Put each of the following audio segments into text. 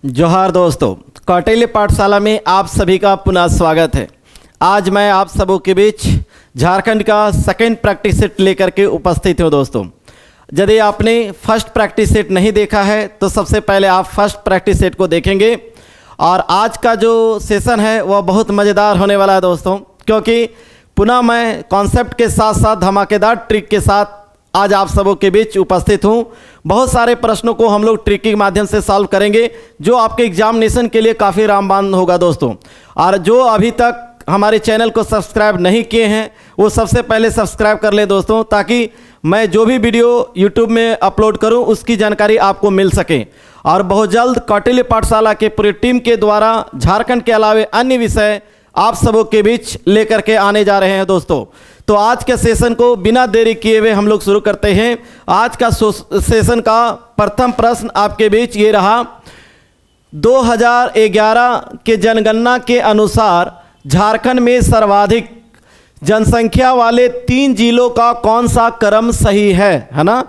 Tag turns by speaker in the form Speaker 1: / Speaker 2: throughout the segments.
Speaker 1: जोहार दोस्तों, कौटिल्य पाठशाला में आप सभी का पुनः स्वागत है। आज मैं आप सबों के बीच झारखंड का सेकेंड प्रैक्टिस सेट लेकर के उपस्थित हूँ। दोस्तों, यदि आपने फर्स्ट प्रैक्टिस सेट नहीं देखा है तो सबसे पहले आप फर्स्ट प्रैक्टिस सेट को देखेंगे। और आज का जो सेशन है वह बहुत मज़ेदार होने वाला है दोस्तों, क्योंकि पुनः मैं कॉन्सेप्ट के साथ साथ धमाकेदार ट्रिक के साथ आज आप सबों के बीच उपस्थित हूँ। बहुत सारे प्रश्नों को हम लोग ट्रिक के माध्यम से सॉल्व करेंगे, जो आपके एग्जामिनेशन के लिए काफ़ी रामबान होगा दोस्तों। और जो अभी तक हमारे चैनल को सब्सक्राइब नहीं किए हैं वो सबसे पहले सब्सक्राइब कर ले दोस्तों, ताकि मैं जो भी वीडियो यूट्यूब में अपलोड करूं उसकी जानकारी आपको मिल सके। और बहुत जल्द कौटिल्य पाठशाला के पूरी टीम के द्वारा झारखंड के अलावा अन्य विषय आप सबों के बीच लेकर के आने जा रहे हैं दोस्तों। तो आज के सेशन को बिना देरी किए हुए हम लोग शुरू करते हैं। आज का सेशन का प्रथम प्रश्न आपके बीच ये रहा। 2011 के जनगणना के अनुसार झारखंड में सर्वाधिक जनसंख्या वाले 3 जिलों का कौन सा क्रम सही है ना।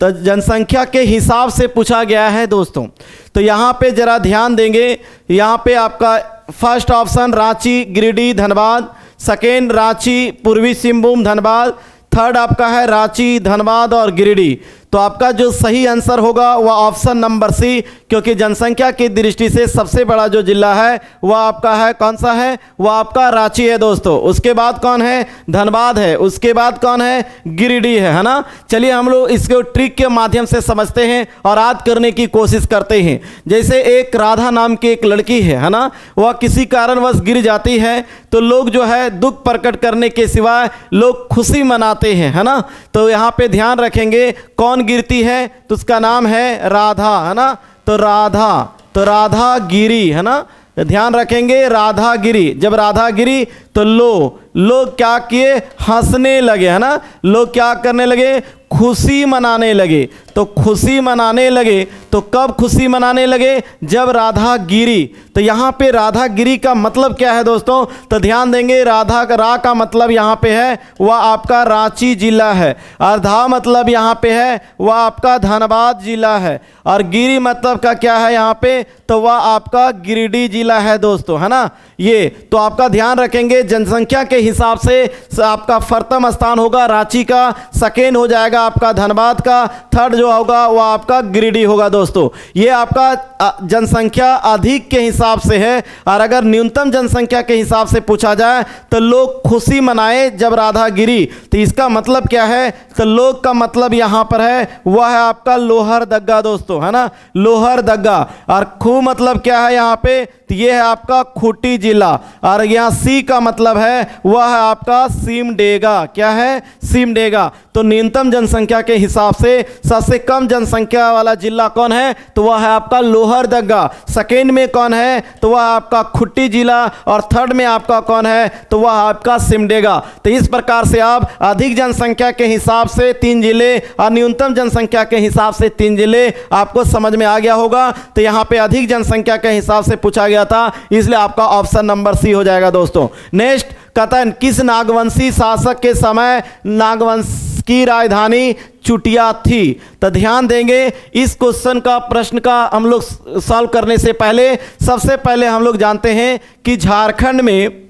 Speaker 1: तो जनसंख्या के हिसाब से पूछा गया है दोस्तों। तो यहाँ पे ज़रा ध्यान देंगे। यहाँ पे आपका first option Ranchi, Giridih, Dhanbad. Second Ranchi, पूर्वी सिंहभूम, धनबाद। थर्ड आपका है रांची, धनबाद और गिरिडीह। तो आपका जो सही आंसर होगा वह ऑप्शन नंबर सी, क्योंकि जनसंख्या की दृष्टि से सबसे बड़ा जो जिला है वह आपका है कौन सा है, वह आपका रांची है दोस्तों। उसके बाद कौन है, धनबाद है। उसके बाद कौन है, गिरिडीह है ना। चलिए हम लोग इसको ट्रिक के माध्यम से समझते हैं और याद करने की कोशिश करते हैं। जैसे एक राधा नाम की एक लड़की है ना, वह किसी कारणवश गिर जाती है तो लोग जो है दुख प्रकट करने के सिवाय लोग खुशी मनाते हैं है ना। तो यहाँ पे ध्यान रखेंगे कौन गिरती है तो उसका नाम है राधा है ना। तो राधा गिरी है ना। ध्यान रखेंगे राधा गिरी। जब राधा गिरी तो लोग क्या किए, हंसने लगे है ना। लोग क्या करने लगे, खुशी मनाने लगे। तो खुशी मनाने लगे तो कब खुशी मनाने लगे, जब राधा गिरी। तो यहाँ पे राधा गिरी का मतलब क्या है दोस्तों, तो ध्यान देंगे राधा का मतलब यहाँ पे है वह आपका रांची जिला है। और धा मतलब यहाँ पे है वह आपका धनबाद जिला है। और गिरी मतलब का क्या है यहाँ पे, तो वह आपका गिरिडीह जिला है दोस्तों है ना। ये तो आपका ध्यान रखेंगे जनसंख्या के हिसाब से आपका प्रथम स्थान होगा रांची का, सेकेंड हो जाएगा आपका धनबाद का, थर्ड जो होगा वह आपका गिरिडीह होगा दोस्तों। ये आपका जनसंख्या अधिक के हिसाब से है। और अगर न्यूनतम जनसंख्या के हिसाब से पूछा जाए तो लोग खुशी मनाए जब राधा गिरी, तो इसका मतलब क्या है, तो लोग का मतलब यहाँ पर है वह है आपका लोहरदगा दोस्तों है ना। लोहरदगा। और खू मतलब क्या है यहाँ पे, तो ये है आपका खूंटी जिला। और यहाँ सी का मतलब है वह है आपका सिमडेगा। क्या है, सिमडेगा। तो न्यूनतम जनसंख्या के हिसाब से सबसे कम जनसंख्या वाला जिला कौन है, तो वह है आपका लोहरदगा। सेकेंड में कौन है, तो वह आपका खूंटी जिला। और थर्ड में आपका कौन है, तो वह आपका सिमडेगा। तो इस प्रकार से आप अधिक जनसंख्या के हिसाब से 3 जिले और न्यूनतम जनसंख्या के हिसाब से 3 जिले आपको समझ में आ गया होगा। तो यहाँ पे अधिक जनसंख्या के हिसाब से पूछा गया था, इसलिए आपका ऑप्शन नंबर सी हो जाएगा दोस्तों। नेक्स्ट कथन, किस नागवंशी शासक के समय नागवंश की राजधानी चुटिया थी। तो ध्यान देंगे इस क्वेश्चन का, प्रश्न का हम लोग सॉल्व करने से पहले सबसे पहले हम लोग जानते हैं कि झारखंड में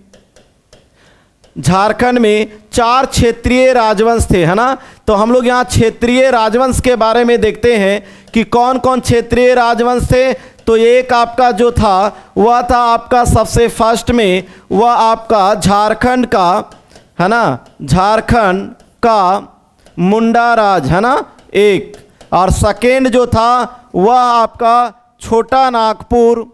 Speaker 1: 4 क्षेत्रीय राजवंश थे है ना। तो हम लोग यहाँ क्षेत्रीय राजवंश के बारे में देखते हैं कि कौन कौन क्षेत्रीय राजवंश थे। तो एक आपका जो था वह था आपका सबसे फर्स्ट में वह आपका झारखंड का है ना, झारखंड का मुंडा राज है ना एक। और सेकेंड जो था वह आपका छोटा नागपुर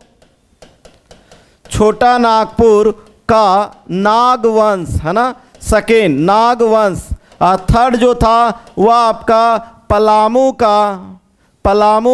Speaker 1: का नागवंश है ना, सेकेंड नागवंश। और थर्ड जो था वह आपका पलामू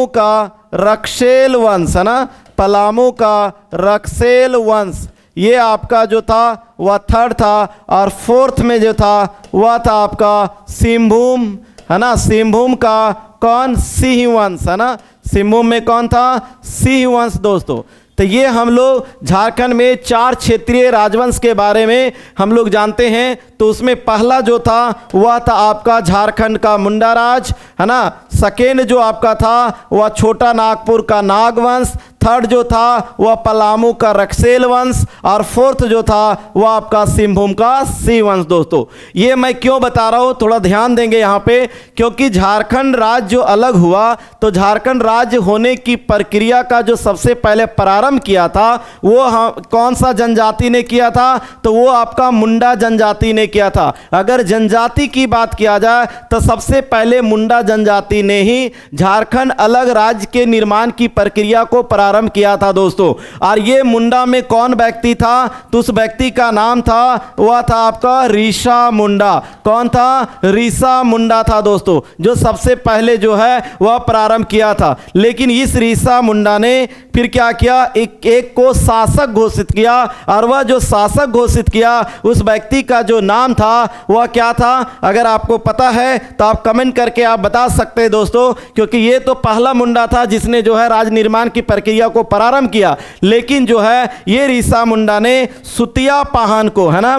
Speaker 1: का रक्सेल वंश है ना, पलामू का रक्सेल वंश। ये आपका जो था वह थर्ड था। और फोर्थ में जो था वह था आपका सिंहभूम है ना। सिंहभूम का कौन, सिंह वंश है ना। सिंहभूम में कौन था, सिंह वंश दोस्तों। तो ये हम लोग झारखंड में 4 क्षेत्रीय राजवंश के बारे में हम लोग जानते हैं। तो उसमें पहला जो था वह था आपका झारखंड का मुंडा राज है ना। सेकेंड जो आपका था वह छोटा नागपुर का नागवंश। थर्ड जो था वह पलामू का रक्सेल वंश, और फोर्थ जो था वह आपका सिंहभूम का सी वंश। दोस्तों ये मैं क्यों बता रहा हूँ, थोड़ा ध्यान देंगे यहाँ पे, क्योंकि झारखंड राज्य जो अलग हुआ तो झारखंड राज्य होने की प्रक्रिया का जो सबसे पहले प्रारंभ किया था वो कौन सा जनजाति ने किया था, तो वो आपका मुंडा जनजाति ने किया था। अगर जनजाति की बात किया जाए तो सबसे पहले मुंडा जनजाति ने ही झारखंड अलग राज्य के निर्माण की प्रक्रिया को प्रारंभ किया था दोस्तों। और ये मुंडा में कौन व्यक्ति था, तो उस व्यक्ति का नाम था, वह था आपका ऋषा मुंडा। कौन था, ऋषा मुंडा था दोस्तों, जो सबसे पहले जो है वह प्रारंभ किया था। लेकिन इस ऋषा मुंडा ने फिर क्या किया, एक को शासक घोषित किया, और वह जो शासक घोषित किया उस व्यक्ति का जो नाम था वह क्या था। अगर आपको पता है तो आप कमेंट करके आप बता सकते हैं दोस्तों, क्योंकि ये तो पहला मुंडा था जिसने जो है राज निर्माण की प्रक्रिया को प्रारंभ किया। लेकिन जो है ये ऋषा मुंडा ने सुतिया पाहन को, है ना,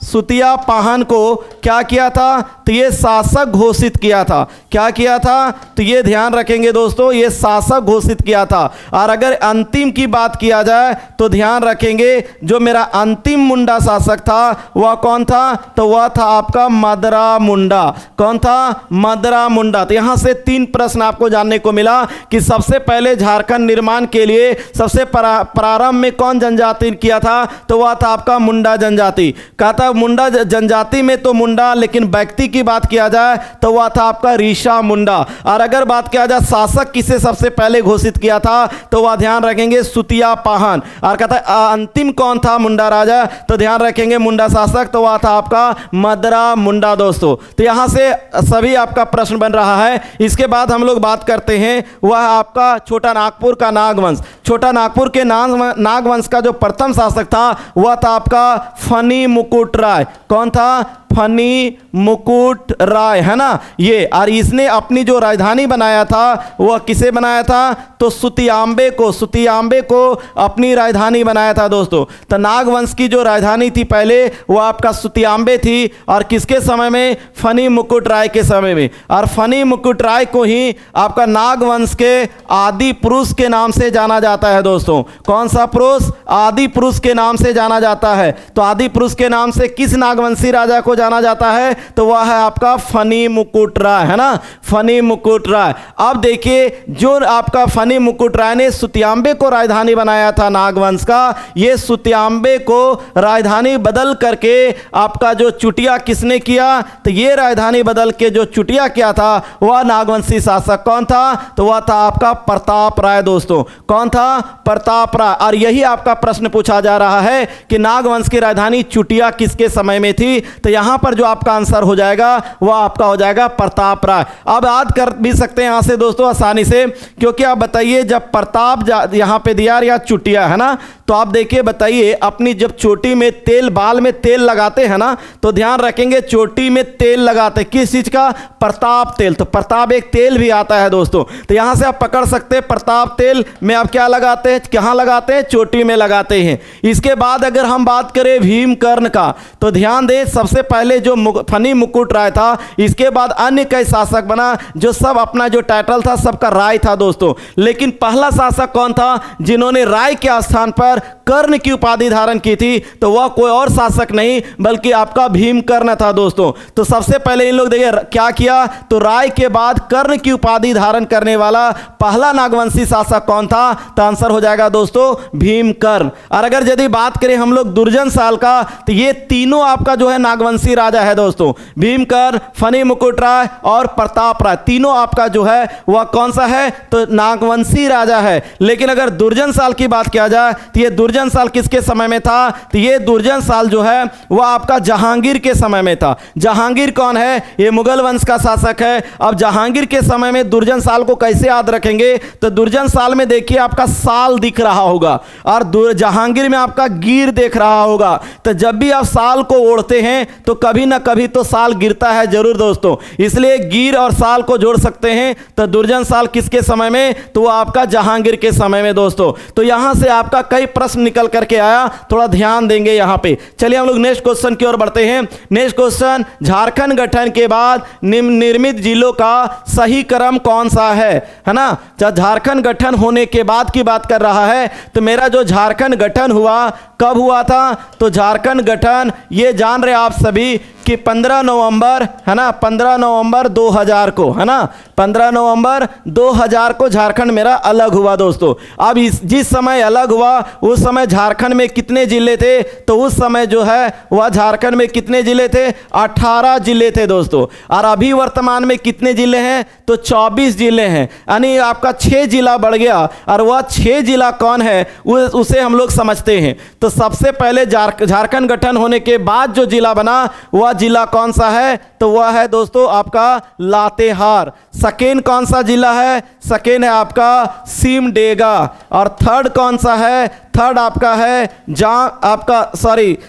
Speaker 1: सुतिया पाहन को क्या किया था, तो ये शासक घोषित किया था। क्या किया था, तो ये ध्यान रखेंगे दोस्तों, ये शासक घोषित किया था। और अगर अंतिम की बात किया जाए तो ध्यान रखेंगे जो मेरा अंतिम मुंडा शासक था वह कौन था, तो वह था आपका मदरा मुंडा। कौन था, मदरा मुंडा। तो यहाँ से 3 प्रश्न आपको जानने को मिला कि सबसे पहले झारखंड निर्माण के लिए सबसे प्रारंभ में कौन जनजाति किया था, तो वह था आपका मुंडा जनजाति। कहा था मुंडा जनजाति में तो मुंडा, लेकिन व्यक्ति की बात किया जाए तो वह था आपका ऋषा मुंडा। और अगर बात किया जाए शासक किसे सबसे पहले घोषित किया था, तो वह ध्यान रखेंगे सुतिया पाहन। और कहता है अंतिम कौन था मुंडा राजा, तो ध्यान रखेंगे मुंडा शासक, तो वह था आपका मदरा मुंडा दोस्तों। तो यहाँ से सभी आपका प्रश्न बन रहा है। इसके बाद हम लोग बात करते हैं वह आपका छोटा नागपुर का नागवंश। छोटा नागपुर के नागवंश का जो प्रथम शासक था वह था आपका फनी मुकुट राय। कौन था, फनी मुकुट राय, है ना ये। और इसने अपनी जो राजधानी बनाया था वह किसे बनाया था, तो सुतियांबे को अपनी राजधानी बनाया था दोस्तों। तो नागवंश की जो राजधानी थी पहले वह आपका सुतियांबे थी, और किसके समय में, फनी मुकुट राय के समय में। और फनी मुकुट राय को ही आपका नागवंश के आदि पुरुष के नाम से जाना जाता है दोस्तों। कौन सा पुरुष, आदि पुरुष के नाम से जाना जाता है। तो आदि पुरुष के नाम से किस नागवंशी राजा को जाना जाता है, तो वह है आपका फनी मुकुट राय, है ना, फनी मुकुट राय। अब देखिए जो आपका फनी मुकुट राय ने सुतियांबे को राजधानी बनाया था नागवंश का, ये सुतियांबे को राजधानी बदल करके आपका जो चुटिया किसने किया, तो ये राजधानी बदल के जो चुटिया किया था वह नागवंशी शासक कौन था, तो वह था आपका प्रताप राय दोस्तों। कौन था, प्रताप राय। और यही आपका प्रश्न पूछा जा रहा है कि नागवंश की राजधानी चुटिया किसके समय में थी, तो यहां पर जो आपका आंसर हो जाएगा वह आपका हो जाएगा प्रताप राय। अब याद कर भी सकते हैं यहां से दोस्तों आसानी से, क्योंकि आप बताइए जब प्रताप यहां पे दिया या चुटिया, है ना, तो आप देखिए बताइए अपनी जब चोटी में तेल, बाल में तेल लगाते हैं ना, तो ध्यान रखेंगे चोटी में तेल लगाते किस चीज का, प्रताप तेल। तो प्रताप एक तेल भी आता है दोस्तों। तो यहां से आप पकड़ सकते हैं प्रताप तेल में आप क्या लगाते हैं, कहां लगाते हैं, चोटी में लगाते हैं। इसके बाद अगर हम बात करें भीमकर्ण का, तो ध्यान दें सबसे पहले जो फनी मुकुट राय था, इसके बाद अन्य कई शासक बना जो सब अपना जो टाइटल था सबका राय था दोस्तों। लेकिन पहला शासक कौन था जिन्होंने राय के स्थान पर कर्ण की उपाधि धारण की थी, तो वह कोई और शासक नहीं बल्कि आपका भीमकर्ण था दोस्तों। तो सबसे पहले इन लोग देखिए क्या किया, तो राय के बाद कर्ण की उपाधि धारण करने वाला पहला नागवंशी शासक कौन था, तो आंसर हो जाएगा दोस्तों भीमकर्ण। और अगर यदि बात करें हम लोग दुर्जन साल का, तो ये तीनों आपका जो है नागवंशी राजा है दोस्तों, भीमकर्ण, फनी मुकुट राय और प्रताप राय, तीनों आपका जो है वह कौन सा है, तो नागवंशी राजा है। लेकिन अगर दुर्जन साल की बात किया जाए तो ये दुर्जन साल किसके समय में था, तो ये दुर्जन साल जो है वह आपका जहांगीर के समय में था। जहांगीर कौन है, ये मुगल वंश का शासक है। अब जहांगीर के समय में दुर्जन साल को कैसे याद रखेंगे, तो दुर्जन साल में देखिए आपका साल दिख रहा होगा और जहांगीर में आपका गिर देख रहा होगा। तो जब भी आप साल को ओढ़ते हैं तो कभी ना कभी तो साल गिरता है जरूर दोस्तों, इसलिए गिर और साल को जोड़ सकते हैं। तो दुर्जन साल किसके समय में, तो वो आपका जहांगीर के समय में दोस्तों। तो यहां से आपका कई प्रश्न निकल करके आया, थोड़ा ध्यान देंगे यहाँ पे। चलिए हम लोग नेक्स्ट क्वेश्चन की ओर बढ़ते हैं। नेक्स्ट क्वेश्चन, झारखंड गठन के बाद निर्मित जिलों का सही क्रम कौन सा है ना। जब झारखंड गठन होने के बाद की बात कर रहा है, तो मेरा जो झारखंड गठन हुआ कब हुआ था, तो झारखंड गठन ये जान रहे आप सभी कि 15 नवंबर है ना, 15 नवंबर 2000 को है ना, 15 नवंबर 2000 को झारखंड मेरा अलग हुआ दोस्तों। अब जिस समय अलग हुआ उस समय झारखंड में कितने जिले थे, तो उस समय जो है वह झारखंड में कितने जिले थे, 18 जिले थे दोस्तों। और अभी वर्तमान में कितने जिले हैं, तो 24 जिले हैं, यानी आपका 6 जिला बढ़ गया। और वह 6 जिला कौन है उसे हम लोग समझते हैं। तो सबसे पहले झारखंड गठन होने के बाद जो जिला बना वह जिला कौन सा है, तो वह है दोस्तों आपका लातेहार। सेकेंड कौन सा जिला है, सेकेंड है आपका सिमडेगा। और थर्ड कौन सा है, थर्ड आपका है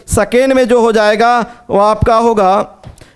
Speaker 1: सेकेंड में जो हो जाएगा वो आपका होगा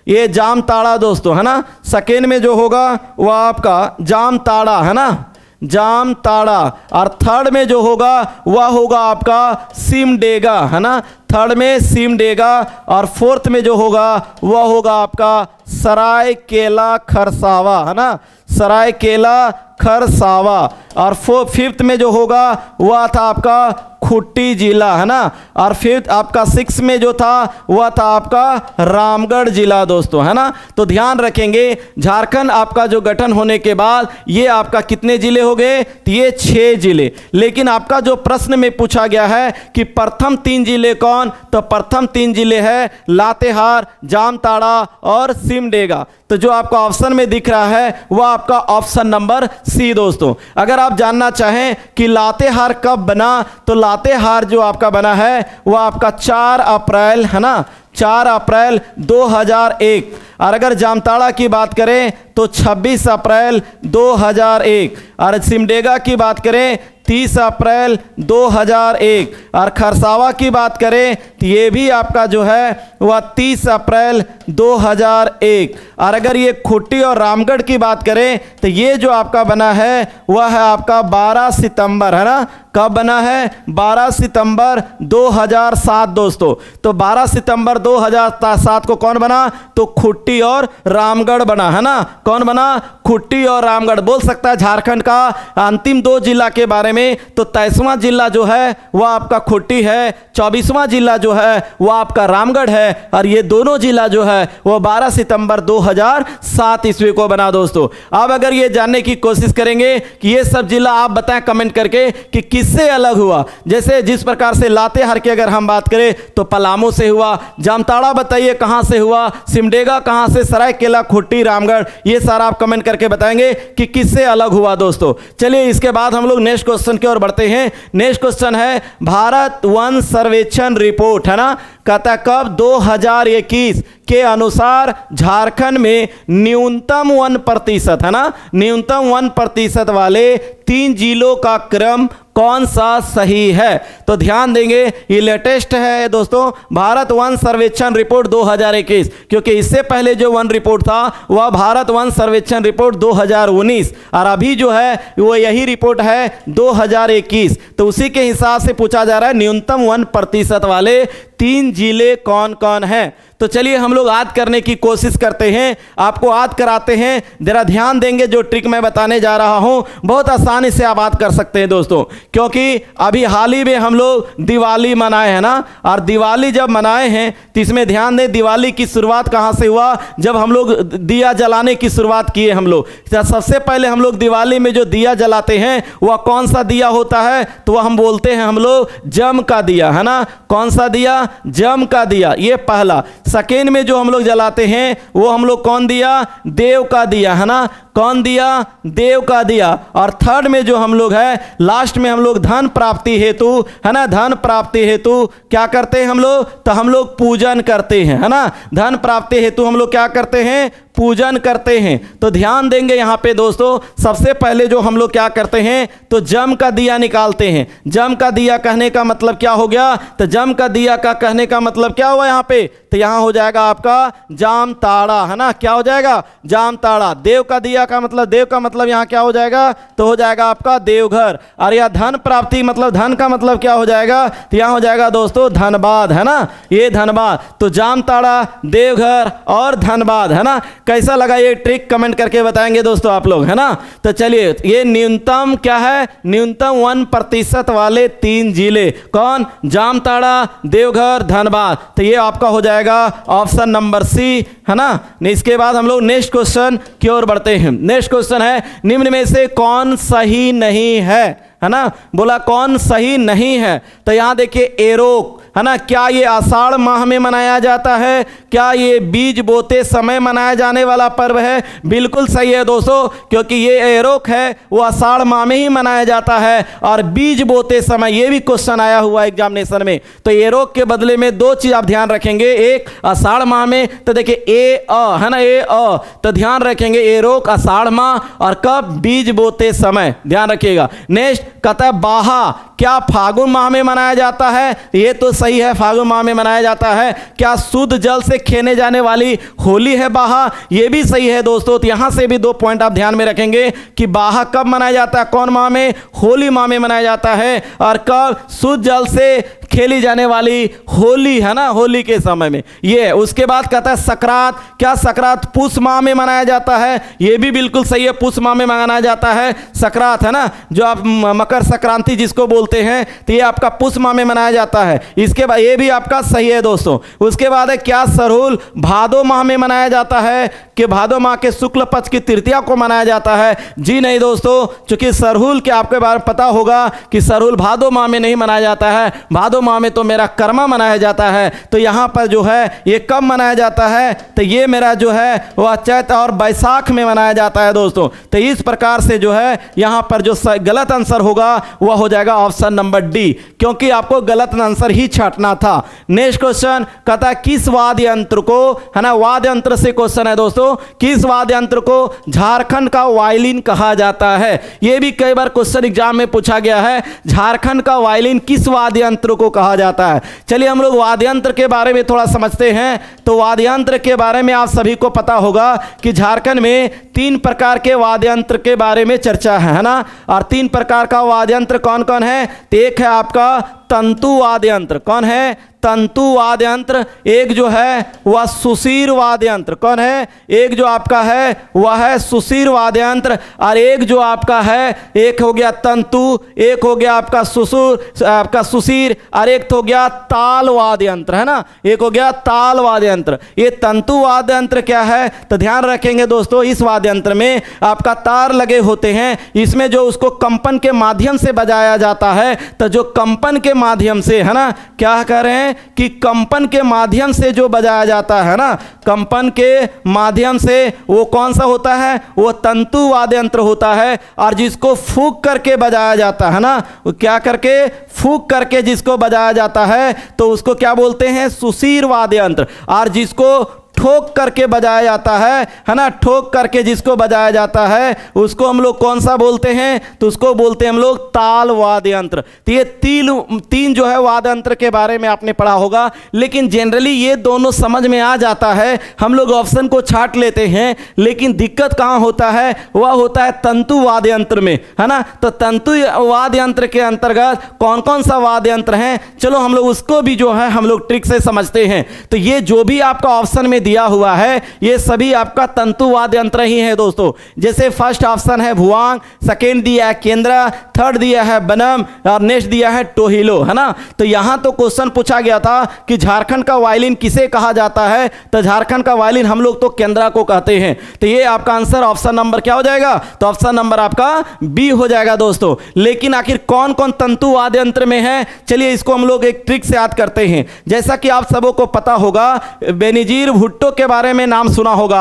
Speaker 1: ये जामताड़ा दोस्तों है ना। सेकेंड में जो होगा वह आपका जामताड़ा है ना, जामताड़ा। और थर्ड में जो होगा वह होगा आपका सिमडेगा है ना, थर्ड में सिमडेगा। और फोर्थ में जो होगा वह होगा आपका सरायकेला खरसावा है ना, सरायकेला खरसावा। और फिफ्थ में जो होगा वह था आपका खूंटी जिला है ना। और फिफ्थ आपका 6 में जो था वह था आपका रामगढ़ जिला दोस्तों है ना। तो ध्यान रखेंगे झारखंड आपका जो गठन होने के बाद ये आपका कितने जिले हो गए, तो ये 6 जिले। लेकिन आपका जो प्रश्न में पूछा गया है कि प्रथम 3 जिले कौन, तो प्रथम 3 जिले है लातेहार, जामताड़ा और सिमडेगा। तो जो आपका ऑप्शन में दिख रहा है वह आपका ऑप्शन नंबर सी दोस्तों। अगर आप जानना चाहें कि लातेहार कब बना, तो लातेहार जो आपका बना है वह आपका 4 अप्रैल है ना, 4 अप्रैल 2001। और अगर जामताड़ा की बात करें तो 26 अप्रैल 2001। और सिमडेगा की बात करें 30 अप्रैल 2001। और खरसावा की बात करें तो ये भी आपका जो है वह 30 अप्रैल 2001। और अगर ये खूंटी और रामगढ़ की बात करें तो ये जो आपका बना है वह है आपका 12 सितंबर है ना। कब बना है, 12 सितंबर 2007 दोस्तों। तो 12 सितंबर 2007 को कौन बना, तो खूंटी और रामगढ़ बना है ना। कौन बना, खूंटी और रामगढ़। बोल सकता है झारखंड का अंतिम 2 जिला के बारे में, तो 23वां जिला जो है वह आपका खूंटी है, 24वां जिला जो है वह आपका रामगढ़ है। और ये दोनों जिला जो है वह 12 सितंबर 2007 ईस्वी को बना दोस्तों। अब अगर ये जानने की कोशिश करेंगे कि ये सब जिला आप बताएं कमेंट करके कि किससे अलग हुआ। जैसे जिस प्रकार से लातेहार की अगर हम बात करें तो पलामू से हुआ, जामताड़ा बताइए कहां से हुआ, सिमडेगा कहां से, सरायकेला, खूंटी, रामगढ़, ये सारा आप कमेंट करके बताएंगे कि किससे अलग हुआ दोस्तों। चलिए इसके बाद हम लोग नेक्स्ट क्वेश्चन की ओर बढ़ते हैं। नेक्स्ट क्वेश्चन है भारत वन सर्वेक्षण रिपोर्ट है ना, कहता कब, 2021 के अनुसार झारखंड में न्यूनतम 1% है ना, न्यूनतम 1% वाले 3 जिलों का क्रम कौन सा सही है। तो ध्यान देंगे ये लेटेस्ट है दोस्तों, भारत वन सर्वेक्षण रिपोर्ट 2021, क्योंकि इससे पहले जो वन रिपोर्ट था वह भारत वन सर्वेक्षण रिपोर्ट 2019, और अभी जो है वो यही रिपोर्ट है 2021। तो उसी के हिसाब से पूछा जा रहा है न्यूनतम 1% वाले 3 जिले कौन कौन हैं। तो चलिए हम लोग याद करने की कोशिश करते हैं, आपको याद कराते हैं। जरा ध्यान देंगे, जो ट्रिक मैं बताने जा रहा हूं बहुत आसानी से आप याद कर सकते हैं दोस्तों, क्योंकि अभी हाल ही में हम लोग दिवाली मनाए हैं ना। और दिवाली जब मनाए हैं तो इसमें ध्यान दें दिवाली की शुरुआत कहां से हुआ, जब हम लोग दिया जलाने की शुरुआत किए हम लोग। सबसे पहले हम लोग दिवाली में जो दिया जलाते हैं वह कौन सा दिया होता है, तो वह हम बोलते हैं हम लोग जम का दिया है ना। कौन सा दिया, जम का दिया, ये पहला। सेकेंड में जो हम लोग जलाते हैं वो हम लोग कौन दिया, देव का दिया है ना। कौन दिया, देव का दिया। और थर्ड में जो हम लोग है लास्ट में हम लोग धन प्राप्ति हेतु है ना, धन प्राप्ति हेतु क्या करते हैं हम लोग, तो हम लोग पूजन करते हैं है ना। धन प्राप्ति हेतु हम लोग क्या करते हैं, पूजन करते हैं। तो ध्यान देंगे यहाँ पे दोस्तों, सबसे पहले जो हम लोग क्या करते हैं तो जम का दिया निकालते हैं। जम का दिया कहने का मतलब क्या हो गया, तो जम का दिया का कहने का मतलब क्या हुआ यहाँ पे, तो यहाँ हो जाएगा आपका जामताड़ा है ना। क्या हो जाएगा, जामताड़ा। देव का दिया देवरिया का मतलब देव का मतलब यहाँ क्या हो जाएगा, तो हो जाएगा आपका देवघर। और यह धन प्राप्ति मतलब धन का मतलब क्या हो जाएगा, तो यहाँ हो जाएगा दोस्तों धनबाद, है ना, ये धनबाद। तो जामताड़ा, देवघर और धनबाद, है ना। कैसा लगा ये ट्रिक कमेंट करके बताएंगे दोस्तों आप लोग, है ना। तो चलिए, ये न्यूनतम क्या है, न्यूनतम 1% वाले 3 जिले कौन, जामताड़ा, देवघर, धनबाद। तो ये आपका हो जाएगा ऑप्शन नंबर सी, है ना। इसके बाद हम लोग नेक्स्ट क्वेश्चन की ओर बढ़ते हैं। नेक्स्ट क्वेश्चन है, निम्न में से कौन सही नहीं है ना। बोला कौन सही नहीं है, तो यहाँ देखिए एरोक, है ना, क्या ये आषाढ़ माह में मनाया जाता है, क्या ये बीज बोते समय मनाया जाने वाला पर्व है। बिल्कुल सही है दोस्तों, क्योंकि ये एरोक है वो आषाढ़ माह में ही मनाया जाता है। और बीज बोते समय, ये भी क्वेश्चन आया हुआ एग्जामिनेशन में, तो एरोक के बदले में 2 चीज आप ध्यान रखेंगे, एक आषाढ़ माह में, तो देखिए ए अ, है ना, ए अ, तो ध्यान रखेंगे एरोक आषाढ़ माह, और कब, बीज बोते समय, ध्यान रखिएगा। नेक्स्ट कहता है बाहा, क्या फागुन माह में मनाया जाता है, ये तो सही है, फागुन माह में मनाया जाता है। क्या शुद्ध जल से खेने जाने वाली होली है बाहा, ये भी सही है दोस्तों। तो यहां से भी 2 पॉइंट आप ध्यान में रखेंगे कि बाहा कब मनाया जाता है, कौन माह में, होली माह में मनाया जाता है। और कब, शुद्ध जल से खेली जाने वाली होली, है ना, होली के समय में ये। उसके बाद कहता है सकरात, क्या सकरात पुष माह में मनाया जाता है, ये भी बिल्कुल सही है, पुष माह में मनाया जाता है सकरात, है ना, जो आप मकर संक्रांति जिसको बोलते हैं, तो ये आपका पुष माह में मनाया जाता है। इसके बाद ये भी आपका सही है दोस्तों। उसके बाद है क्या सरहुल भादो माह में मनाया जाता है, कि भादो माह के शुक्ल पक्ष की तृतीया को मनाया जाता है। जी नहीं दोस्तों, चूंकि सरहुल के आपके बारे में पता होगा कि सरहुल भादो माह में नहीं मनाया जाता है, भादो माह में तो मेरा कर्मा मनाया जाता है। तो यहाँ पर जो है ये कब मनाया जाता है, तो ये मेरा जो है वह चैत और बैसाख में मनाया जाता है दोस्तों। तो इस प्रकार से जो है यहाँ पर जो गलत आंसर होगा वह हो जाएगा ऑप्शन नंबर डी, क्योंकि आपको गलत आंसर ही छांटना था। नेक्स्ट क्वेश्चन कहता है किस वाद्य यंत्र को, है ना, वाद्य यंत्र से क्वेश्चन है दोस्तों, किस वाद्य यंत्र को झारखंड का वायलिन कहा जाता है। यह भी कई बार क्वेश्चन एग्जाम में पूछा गया है, झारखंड का वायलिन किस वाद्य यंत्र को कहा जाता है। चलिए हम लोग वाद्य यंत्र के बारे में थोड़ा समझते हैं। तो वाद्य यंत्र के बारे में आप सभी को पता होगा कि झारखंड में 3 प्रकार के वाद्य यंत्र के बारे में चर्चा है ना। और 3 प्रकार का वाद्य यंत्र कौन कौन है, तो एक है आपका तंतु वाद्य यंत्र, कौन है, तंतु वाद्य यंत्र। एक जो है वह सुशीर वाद्य यंत्र, कौन है, एक जो आपका है वह है सुशीर वाद्य यंत्र। और एक जो आपका है, एक हो गया तंतु, एक हो गया आपका सुशीर, और एक तो हो गया ताल वाद्य यंत्र, है ना, एक हो गया ताल वाद्य यंत्र। ये तंतु वाद्य यंत्र क्या है, तो ध्यान रखेंगे दोस्तों, इस वाद्य यंत्र में आपका तार लगे होते हैं, इसमें जो उसको कंपन के माध्यम से बजाया जाता है। तो जो कंपन के माध्यम से, है ना, क्या कह रहे हैं कि कंपन के माध्यम से जो बजाया जाता है ना, कंपन के माध्यम से, वो कौन सा होता है, वो तंतु वाद्य यंत्र होता है। और जिसको फूंक करके बजाया जाता है ना, वो क्या करके, फूंक करके जिसको बजाया जाता है, तो उसको क्या बोलते हैं, सुशीर वाद्य यंत्र। और जिसको ठोक करके बजाया जाता है ना, ठोक करके जिसको बजाया जाता है उसको हम लोग कौन सा बोलते हैं, तो उसको बोलते हैं हम लोग ताल वाद्य यंत्र। तो ये तीन जो है वाद्य यंत्र के बारे में आपने पढ़ा होगा, लेकिन जनरली ये दोनों समझ में आ जाता है, हम लोग ऑप्शन को छांट लेते हैं। लेकिन दिक्कत कहाँ होता है, वह होता है तंतु वाद्य यंत्र में, है ना। तो तंतु वाद्य यंत्र के अंतर्गत कौन कौन सा वाद्य यंत्र हैं, चलो हम लोग उसको भी जो है हम लोग ट्रिक से समझते हैं। तो ये जो भी आपका ऑप्शन में दिया हुआ है ये सभी आपका तंतु वाद्य यंत्र ही है दोस्तों। जैसे फर्स्ट ऑप्शन है भुआंग, सेकेंड दिया है केंद्रा, थर्ड दिया है बनम, और नेक्स्ट दिया है टोहिलो, है ना। तो यहां तो क्वेश्चन पूछा गया था कि झारखंड का वायलिन किसे कहा जाता है, तो झारखंड का वायलिन हम लोग तो केंद्रा को कहते हैं। तो ये आपका आंसर ऑप्शन नंबर क्या हो जाएगा, तो ऑप्शन नंबर आपका बी हो जाएगा दोस्तों। लेकिन आखिर कौन कौन तंतु वाद्य यंत्र में है, चलिए इसको हम लोग एक ट्रिक से याद करते हैं। जैसा कि आप सबों को पता होगा, बेनजीर भुट्टो के बारे में नाम सुना होगा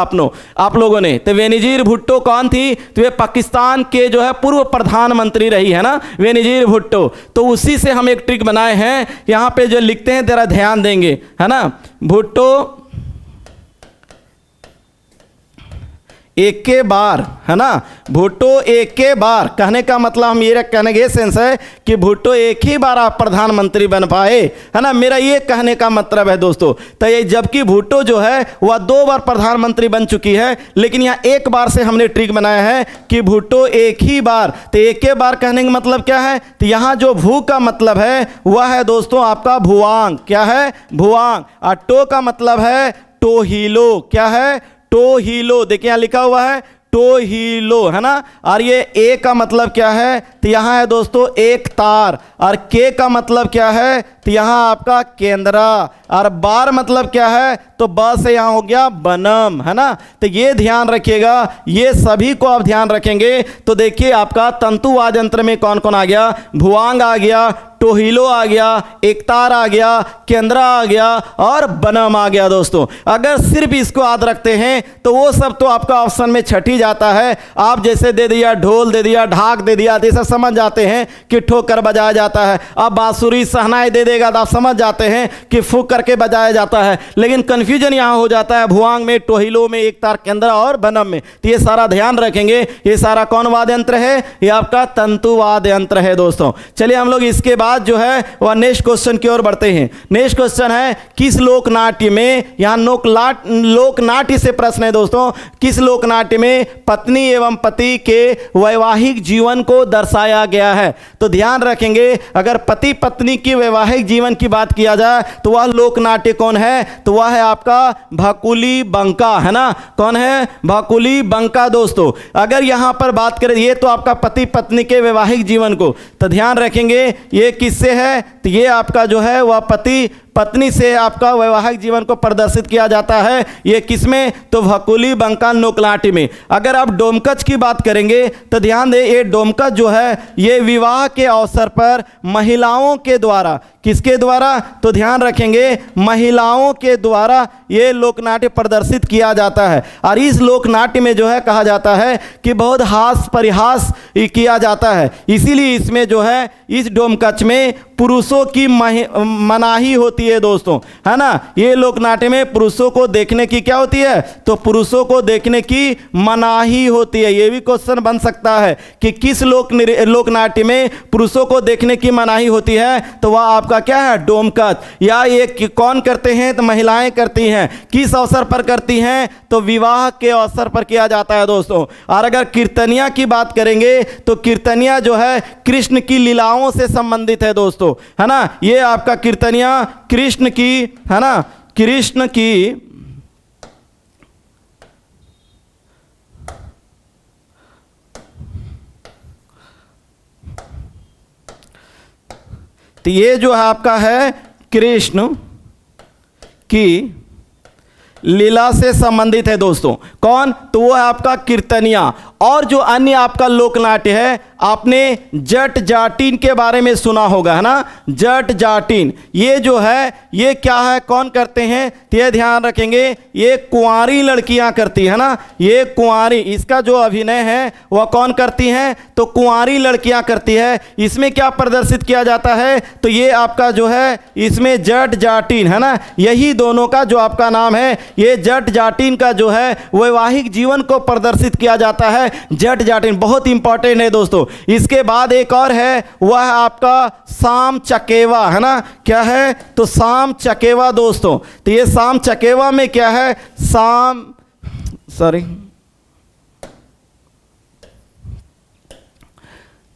Speaker 1: आप लोगों ने। तो बेनजीर भुट्टो कौन थी, तो ये पाकिस्तान के जो है पूर्व प्रधानमंत्री रही, है ना, बेनजीर भुट्टो। तो उसी से हम एक ट्रिक बनाए हैं, यहां पे जो लिखते हैं जरा ध्यान देंगे, है ना। भुट्टो एक के बार, है ना, भुट्टो एक के बार कहने का मतलब हम ये कहने के सेंस है कि भुट्टो एक ही बार आप प्रधानमंत्री बन पाए, है ना, मेरा ये कहने का मतलब है दोस्तों। तो ये जबकि भुट्टो जो है वह 2 बार प्रधानमंत्री बन चुकी है, लेकिन यहाँ एक बार से हमने ट्रिक बनाया है कि भुट्टो एक ही बार। तो एक के बार कहने का मतलब क्या है, तो यहाँ जो भू का मतलब है वह है दोस्तों आपका भुआंग, क्या है, भुआंग। और टो का मतलब है टोहिलो, क्या है, टोहिलो। देखिए यहाँ लिखा हुआ है टोहिलो, है ना। और ये ए का मतलब क्या है, तो यहाँ है दोस्तों एक तार। और के का मतलब क्या है, तो यहाँ आपका केंद्रा। और बार मतलब क्या है, तो ब से यहाँ हो गया बनम, है ना। तो ये ध्यान रखिएगा, ये सभी को आप ध्यान रखेंगे तो देखिए आपका तंतुवाद यंत्र में कौन कौन आ गया, भुआंग आ गया, टोहिलो आ गया, एकतार आ गया, केंद्रा आ गया और बनम आ गया दोस्तों। अगर सिर्फ इसको याद रखते हैं तो वो सब तो आपका ऑप्शन में छट ही जाता है। आप जैसे दे दिया ढोल दे दिया ढाक दे दिया तो ये सब समझ जाते हैं कि ठोक कर बजाया जाता है। अब बांसुरी सहनाई दे देगा तो आप समझ जाते हैं कि फूक करके बजाया जाता है। लेकिन कन्फ्यूजन यहाँ हो जाता है भुआंग में, टोहिलो में, एकतार, केंद्रा और बनम में। तो ये सारा ध्यान रखेंगे। ये सारा कौन वाद्य यंत्र है, ये आपका तंतुवाद यंत्र है दोस्तों। चलिए हम लोग इसके बाद जो है वह नेक्स्ट क्वेश्चन की ओर बढ़ते हैं। नेक्स्ट क्वेश्चन है किस लोकनाट्य में, यहाँ लोकनाट्य से प्रश्न है दोस्तों, किस लोकनाट्य में पत्नी एवं पति के वैवाहिक जीवन को दर्शाया गया है। तो ध्यान रखेंगे अगर पति पत्नी की वैवाहिक जीवन की बात किया जाए तो वह लोकनाट्य कौन है, तो वह है आपका भाकुली बंका, है ना। कौन है, भाकुली बंका दोस्तों। अगर यहां पर बात करें ये तो आपका पति पत्नी के वैवाहिक जीवन को, तो ध्यान रखेंगे ये किससे है, तो ये आपका जो है वह पति पत्नी से आपका वैवाहिक जीवन को प्रदर्शित किया जाता है। ये किसमें, तो भाकुली बंका लोकनाट्य में। अगर आप डोमकच की बात करेंगे तो ध्यान दें ये डोमकच जो है ये विवाह के अवसर पर महिलाओं के द्वारा, किसके द्वारा, तो ध्यान रखेंगे महिलाओं के द्वारा ये लोकनाट्य प्रदर्शित किया जाता है। और इस लोकनाट्य में जो है कहा जाता है कि बहुत हास परिहास किया जाता है। इसीलिए इसमें जो है इस डोमकच में पुरुषों की मनाही होती है दोस्तों, है ना। ये लोकनाट्य में पुरुषों को देखने की क्या होती है, तो पुरुषों को देखने की मनाही होती है। ये भी क्वेश्चन बन सकता है कि किस लोकनाट्य में पुरुषों को देखने की मनाही होती है, तो वह आपका क्या है, डोमकच। या ये कौन करते हैं, तो महिलाएं करती हैं। किस अवसर पर करती हैं, तो विवाह के अवसर पर किया जाता है दोस्तों। और अगर कीर्तनिया की बात करेंगे तो कीर्तनिया जो है कृष्ण की लीलाओं से संबंधित है दोस्तों, है ना। ये आपका कीर्तनिया कृष्ण की, है ना, कृष्ण की तो ये जो है आपका है कृष्ण की लीला से संबंधित है दोस्तों। कौन, तो वो है आपका कीर्तनिया। और जो अन्य आपका लोकनाट्य है, आपने जट जाटिन के बारे में सुना होगा, है ना। जट जाटिन ये जो है ये क्या है, कौन करते हैं, तो ये ध्यान रखेंगे ये कुंवारी लड़कियां करती है ना। ये कुंवारी, इसका जो अभिनय है वह कौन करती हैं, तो कुंवारी लड़कियां करती है। इसमें क्या प्रदर्शित किया जाता है, तो ये आपका जो है इसमें जट जाटिन, है ना। यही दोनों का जो आपका नाम है, ये जट जाटिन का जो है वैवाहिक जीवन को प्रदर्शित किया जाता है। जट जाटिन बहुत इंपॉर्टेंट है दोस्तों। इसके बाद एक और है, वह है आपका साम चकेवा, है ना। क्या है, तो साम चकेवा दोस्तों। तो ये साम चकेवा में क्या है,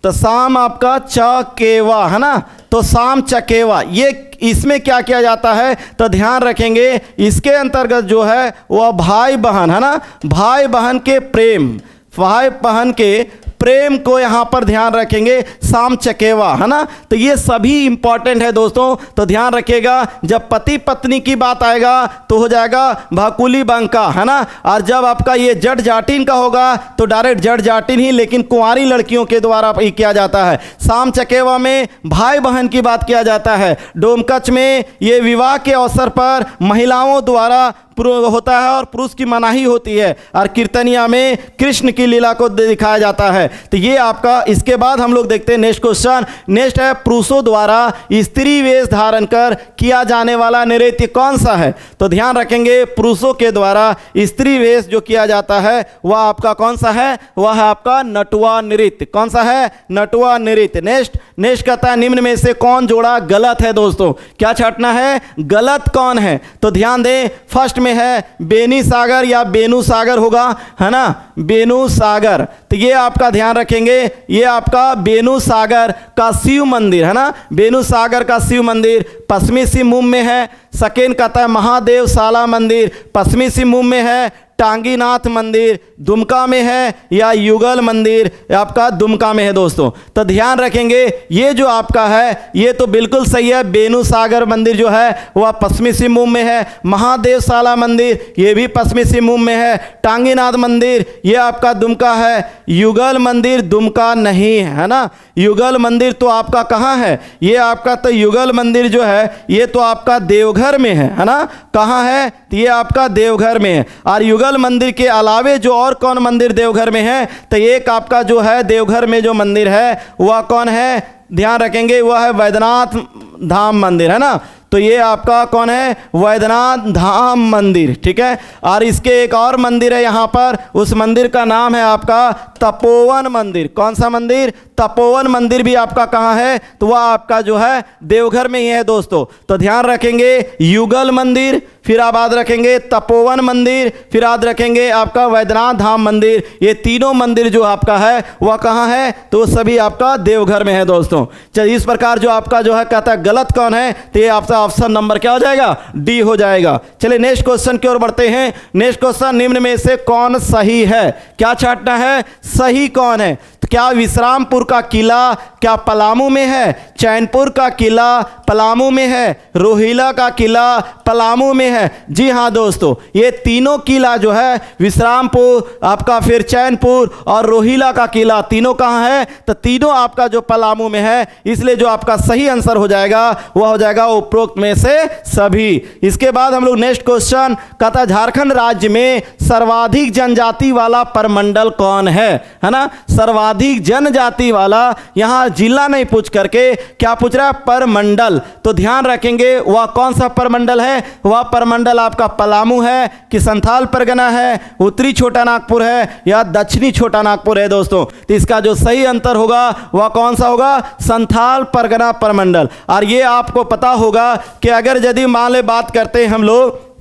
Speaker 1: तो साम आपका चकेवा, है ना। तो साम चकेवा ये इसमें क्या किया जाता है, तो ध्यान रखेंगे इसके अंतर्गत जो है वह भाई बहन, है ना, भाई बहन के प्रेम, भाई बहन के प्रेम को यहाँ पर ध्यान रखेंगे, साम चकेवा, है ना। तो ये सभी इंपॉर्टेंट है दोस्तों। तो ध्यान रखिएगा जब पति पत्नी की बात आएगा तो हो जाएगा भाकुली बंका, है ना। और जब आपका ये जट जाटिन का होगा तो डायरेक्ट जट जाटिन ही, लेकिन कुंवारी लड़कियों के द्वारा किया जाता है। साम चकेवा में भाई बहन की बात किया जाता है। डोमकच में ये विवाह के अवसर पर महिलाओं द्वारा होता है और पुरुष की मनाही होती है, और कीर्तनिया में कृष्ण की लीला को दिखाया जाता है। तो ये आपका, इसके बाद हम लोग देखते हैं नेक्स्ट क्वेश्चन। नेक्स्ट है पुरुषों द्वारा स्त्री वेश धारण कर किया जाने वाला नृत्य कौन सा है? तो ध्यान रखेंगे, पुरुषों के द्वारा स्त्री वेश जो किया जाता है वह आपका कौन सा है? वह है आपका नटुआ नृत्य। कौन सा है? नटुआ नृत्य। नेक्स्ट कहता है निम्न में से कौन जोड़ा गलत है? दोस्तों क्या छाटना है? गलत कौन है? तो ध्यान दें, फर्स्ट में है बेनी सागर या बेनू सागर होगा, है ना, बेनू सागर। तो ये आपका ध्यान रखेंगे, ये आपका बेनू सागर का शिव मंदिर है ना, बेनू सागर का शिव मंदिर पश्चिमी सिंहभूम में है। सेकेंड कहता है महादेव साला मंदिर पश्चिमी सिंहभूम में है। टांगीनाथ मंदिर दुमका में है, या युगल मंदिर आपका दुमका में है। दोस्तों तो ध्यान रखेंगे, ये जो आपका है ये तो बिल्कुल सही है, बेनू सागर मंदिर जो है वह पश्चिमी सिंहभूम में है। महादेव साला मंदिर ये भी पश्चिमी सिंहभूम में है। टांगीनाथ मंदिर ये आपका दुमका है। युगल मंदिर दुमका नहीं है ना, युगल मंदिर तो आपका कहाँ है? ये आपका तो युगल मंदिर जो है ये तो आपका देवघर में है ना, कहाँ है? तो ये आपका देवघर में है। और युगल मंदिर के अलावे जो और कौन मंदिर देवघर में है? तो एक आपका जो है देवघर में जो मंदिर है वह कौन है? ध्यान रखेंगे, वह है वैद्यनाथ धाम मंदिर है ना। तो ये आपका कौन है? वैद्यनाथ धाम मंदिर, ठीक है। और इसके एक और मंदिर है यहाँ पर, उस मंदिर का नाम है आपका तपोवन मंदिर। कौन सा मंदिर? तपोवन मंदिर भी आपका कहाँ है? तो वह आपका जो है देवघर में ही है। दोस्तों तो ध्यान रखेंगे, युगल मंदिर, फिर आप याद रखेंगे तपोवन मंदिर, फिर याद रखेंगे आपका वैद्यनाथ धाम मंदिर। ये तीनों मंदिर जो आपका है वह कहाँ है? तो सभी आपका देवघर में है। दोस्तों चलिए, इस प्रकार जो आपका जो है कहता है गलत कौन है, तो ये आपका ऑप्शन नंबर क्या हो जाएगा? डी हो जाएगा। चलिए नेक्स्ट क्वेश्चन की ओर बढ़ते हैं। नेक्स्ट क्वेश्चन, निम्न में से कौन सही है? क्या छाटना है? सही कौन है? तो क्या विश्रामपुर का किला क्या पलामू में है? चैनपुर का किला पलामू में है? रोहिला का किला पलामू में है? जी हाँ दोस्तों, ये तीनों किला जो है विश्रामपुर आपका, फिर चैनपुर और रोहिला का किला, तीनों कहाँ है? तो तीनों आपका जो पलामू में है। इसलिए जो आपका सही आंसर हो जाएगा वह हो जाएगा उपरोक्त में से सभी। इसके बाद हम लोग नेक्स्ट क्वेश्चन कहता, झारखंड राज्य में सर्वाधिक जनजाति वाला प्रमंडल कौन है ना? सर्वाधिक जनजाति वाला, यहां जिला नहीं पूछ करके क्या पूछ रहा है? प्रमंडल। तो ध्यान रखेंगे वह कौन सा प्रमंडल है? वह प्रमंडल आपका पलामू है कि संथाल परगना है, उत्तरी छोटा नागपुर है या दक्षिणी छोटा नागपुर है? दोस्तों तो इसका जो सही अंतर होगा वह कौन सा होगा? संथाल परगना प्रमंडल। और ये आपको पता होगा कि अगर यदि मान ले बात करते हैं हम लोग,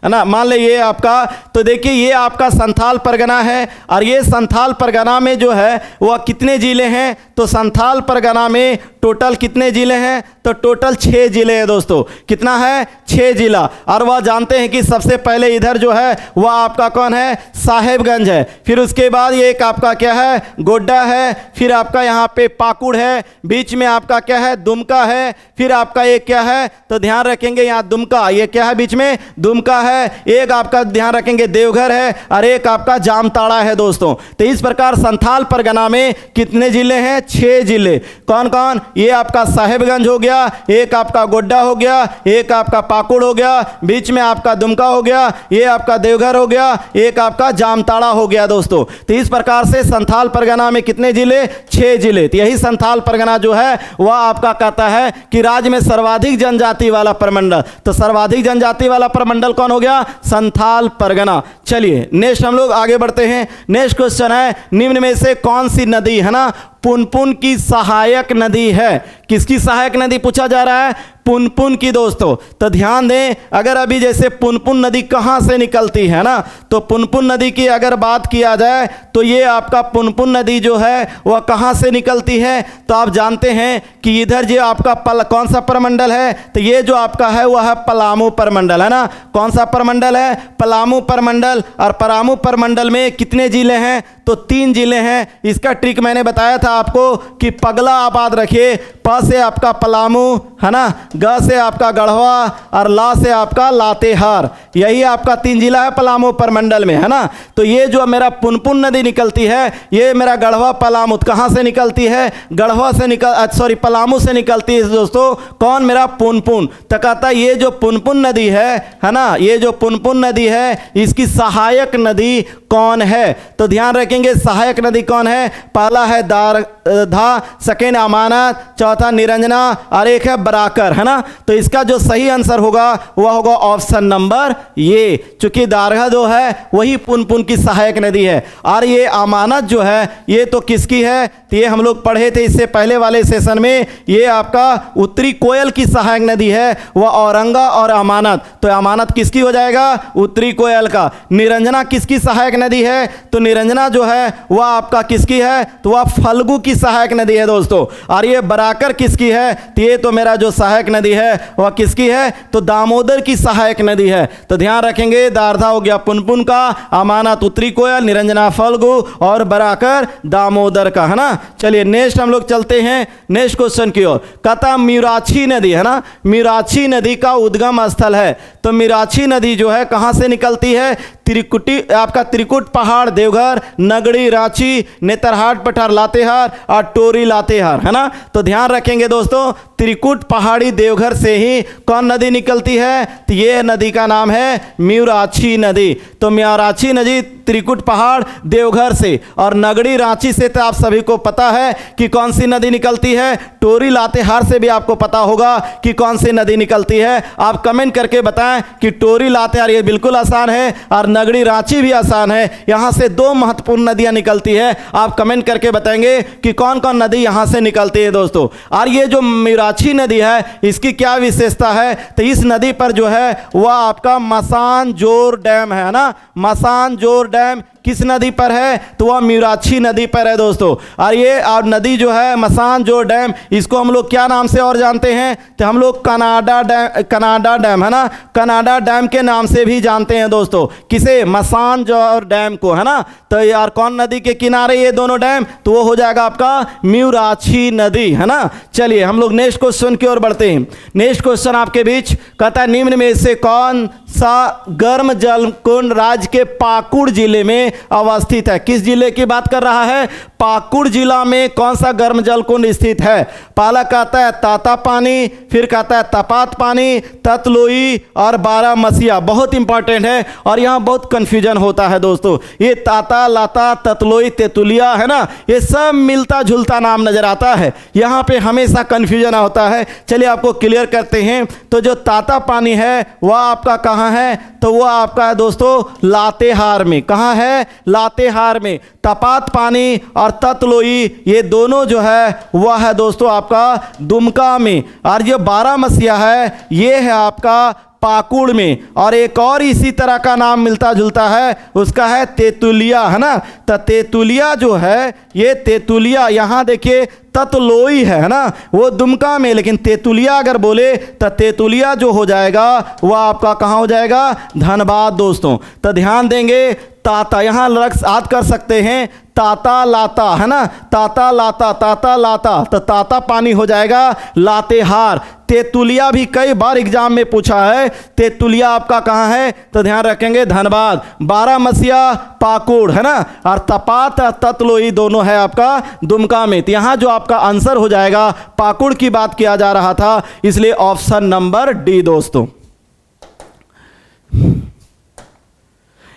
Speaker 1: है ना, मान ले ये आपका, तो देखिए ये आपका संथाल परगना है, और ये संथाल परगना में जो है वह कितने जिले हैं? तो संथाल परगना में टोटल कितने जिले हैं? तो टोटल 6 जिले हैं। दोस्तों कितना है? 6 जिला। और वह जानते हैं कि सबसे पहले इधर जो है वह आपका कौन है? साहेबगंज है। फिर उसके बाद ये एक आपका क्या है? गोड्डा है। फिर आपका यहाँ पे पाकुड़ है, बीच में आपका क्या है? दुमका है। फिर आपका एक क्या है? तो ध्यान रखेंगे यहाँ दुमका, ये क्या है? बीच में दुमका है। एक आपका ध्यान रखेंगे देवघर है, और एक आपका जामताड़ा है। दोस्तों तो इस प्रकार संथाल परगना में कितने जिले हैं? 6 जिले। कौन कौन? ये आपका साहेबगंज हो गया, एक आपका गोड्डा हो गया, एक आपका पाकुड़ हो गया, बीच में आपका दुमका हो गया, ये आपका देवघर हो गया, एक आपका जामताड़ा हो गया। दोस्तों तो इस प्रकार से संथाल परगना में कितने जिले? 6 जिले। तो यही संथाल परगना जो है वह आपका कहता है कि राज्य में सर्वाधिक जनजाति वाला प्रमंडल। तो सर्वाधिक जनजाति वाला प्रमंडल कौन हो गया? संथाल परगना। चलिए नेक्स्ट हम लोग आगे बढ़ते हैं। नेक्स्ट क्वेश्चन है, निम्न में से कौन सी नदी है ना पुनपुन की सहायक नदी है? किसकी सहायक नदी पूछा जा रहा है? पुनपुन की। दोस्तों तो ध्यान दें, अगर अभी जैसे पुनपुन नदी कहाँ से निकलती है ना, तो पुनपुन नदी की अगर बात किया जाए तो ये आपका पुनपुन नदी जो है वह कहाँ से निकलती है? तो आप जानते हैं कि इधर जो आपका कौन सा प्रमंडल है? तो ये जो आपका है वह है पलामू प्रमंडल है ना। कौन सा प्रमंडल है? पलामू प्रमंडल। और पलामू प्रमंडल में कितने जिले हैं? तो 3 जिले हैं। इसका ट्रिक मैंने बताया था आपको कि पगला आप याद रखिए, प से आपका पलामू है ना, ग से आपका गढ़वा और ला से आपका लातेहार। यही आपका 3 जिला है पलामू प्रमंडल में, है ना। तो ये जो मेरा पुनपुन नदी निकलती है, ये मेरा गढ़वा पलामू कहाँ से निकलती है, गढ़वा से पलामू से निकलती है दोस्तों। कौन, मेरा पुनपुन। तो कहता है ये जो पुनपुन नदी है ना, ये जो पुनपुन नदी है इसकी सहायक नदी कौन है। तो ध्यान रखेंगे सहायक नदी कौन है। पहला है दारधा, सेकेंड अमानत, चौथा निरंजना और एक है बराकर, है ना। तो इसका जो सही आंसर होगा वह होगा ऑप्शन नंबर ये, चूंकि दारधा जो है वही पुनपुन की सहायक नदी है। और ये अमानत जो है ये तो किसकी है, तो ये हम लोग पढ़े थे इससे पहले वाले सेशन में, ये आपका उत्तरी कोयल की सहायक नदी है, वह औरंगा और अमानत। तो अमानत किसकी हो जाएगा, उत्तरी कोयल का। निरंजना किसकी सहायक नदी है, तो निरंजना जो है वह आपका किसकी है, तो वह फल्गु की सहायक नदी है दोस्तों। और ये बराकर किसकी है, तो ये तो मेरा जो सहायक नदी है वह किसकी है, तो दामोदर की सहायक नदी है। तो ध्यान रखेंगे दारधा हो गया पुनपुन का, अमानत उत्तरी कोयल, निरंजना फल्गु और बराकर दामोदर का, है ना। चलिए नेक्स्ट हम लोग चलते हैं नेक्स्ट क्वेश्चन की ओर। कहता मिराछी नदी, है ना, मिराछी नदी का उद्गम स्थल है। तो मिराछी नदी जो है कहाँ से निकलती है, त्रिकुटी आपका त्रिकुट पहाड़ देवघर, नगड़ी रांची, नेतरहाट पठार लातेहार और टोरी लातेहार, है ना। तो ध्यान रखेंगे दोस्तों त्रिकुट पहाड़ी देवघर से ही कौन नदी निकलती है, तो ये नदी का नाम है मिराछी नदी। तो मिराछी नदी त्रिकुट पहाड़ देवघर से और नगड़ी रांची से तो आप सभी को पता है कि कौन सी नदी निकलती है। टोरी लातेहार से भी आपको पता होगा कि कौन सी नदी निकलती है। आप कमेंट करके बताएं कि टोरी लातेहार ये बिल्कुल आसान है और नगड़ी रांची भी आसान है। यहाँ से 2 महत्वपूर्ण नदियाँ निकलती है। आप कमेंट करके बताएंगे कि कौन कौन नदी यहाँ से निकलती है दोस्तों। और ये जो मिराछी नदी है इसकी क्या विशेषता है, तो इस नदी पर जो है वह आपका मसानजोर डैम है ना। मसानजोर डैम किस नदी पर है, तो वह मिराछी नदी पर है दोस्तों। और ये और नदी जो है मसानजोर डैम, इसको हम लोग क्या नाम से और जानते हैं, तो हम लोग कनाडा डैम है ना, कनाडा डैम के नाम से भी जानते हैं दोस्तों। किसे, मसानजोर डैम को, है ना। तो यार कौन नदी के किनारे ये दोनों डैम, तो वो हो जाएगा आपका मिराछी नदी, है ना। चलिए हम लोग नेक्स्ट क्वेश्चन की ओर बढ़ते हैं। नेक्स्ट क्वेश्चन आपके बीच कहता है निम्न में से कौन सा गर्म जल कुंड राज्य के पाकुड़ जिले में अवस्थित है। किस जिले की बात कर रहा है, पाकुड़ जिला में कौन सा गर्म जल कुंड स्थित है। पहला कहता है ताता पानी, फिर कहता है तपात पानी, ततलोई और बारामसिया। बहुत इंपॉर्टेंट है और यहाँ बहुत कंफ्यूजन होता है दोस्तों। ये ताता लाता ततलोई तेतुलिया है ना, ये सब मिलता जुलता नाम नजर आता है, यहाँ पे हमेशा कंफ्यूजन होता है। चलिए आपको क्लियर करते हैं। तो जो ताता पानी है वह आपका कहाँ है, तो वह आपका है दोस्तों लातेहार में। कहाँ है, लातेहार में। तपात पानी और ततलोई ये दोनों जो है वह है दोस्तों आपका दुमका में। और जो बारामसिया है ये है आपका पाकुड़ में। और एक और इसी तरह का नाम मिलता जुलता है, उसका है तेतुलिया, है ना। तो तेतुलिया जो है, ये तेतुलिया यहाँ देखिए ततलोई है ना, वो दुमका में, लेकिन तेतुलिया अगर बोले तो तेतुलिया जो हो जाएगा वह आपका कहाँ हो जाएगा, धनबाद दोस्तों। तो ध्यान देंगे ताता यहाँ याद कर सकते हैं, ताता लाता है ना, ताता लाता ताता लाता, तो ताता पानी हो जाएगा लातेहार। तेतुलिया भी कई बार एग्जाम में पूछा है, तेतुलिया आपका कहाँ है, तो ध्यान रखेंगे धनबाद। बारामसिया पाकुड़ है ना, और तपात ततलोई दोनों है आपका दुमका में। तो यहाँ जो आपका आंसर हो जाएगा, पाकुड़ की बात किया जा रहा था, इसलिए ऑप्शन नंबर डी दोस्तों।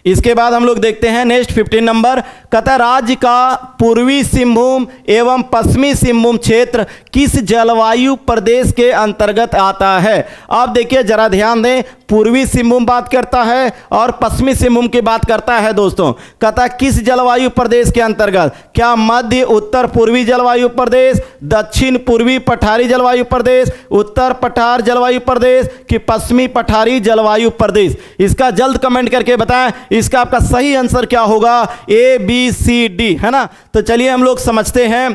Speaker 1: इसके बाद हम लोग देखते हैं नेक्स्ट 15 नंबर। कहता राज्य का पूर्वी सिंहभूम एवं पश्चिमी सिंहभूम क्षेत्र किस जलवायु प्रदेश के अंतर्गत आता है। आप देखिए जरा ध्यान दें, पूर्वी सिंहभूम बात करता है और पश्चिमी सिंहभूम की बात करता है दोस्तों। कहता किस जलवायु प्रदेश के अंतर्गत, क्या मध्य उत्तर पूर्वी जलवायु प्रदेश, दक्षिण पूर्वी पठारी जलवायु प्रदेश, उत्तर पठार जलवायु प्रदेश कि पश्चिमी पठारी जलवायु प्रदेश। इसका जल्द कमेंट करके बताएं इसका आपका सही आंसर क्या होगा, ए बी सी डी, है ना। तो चलिए हम लोग समझते हैं।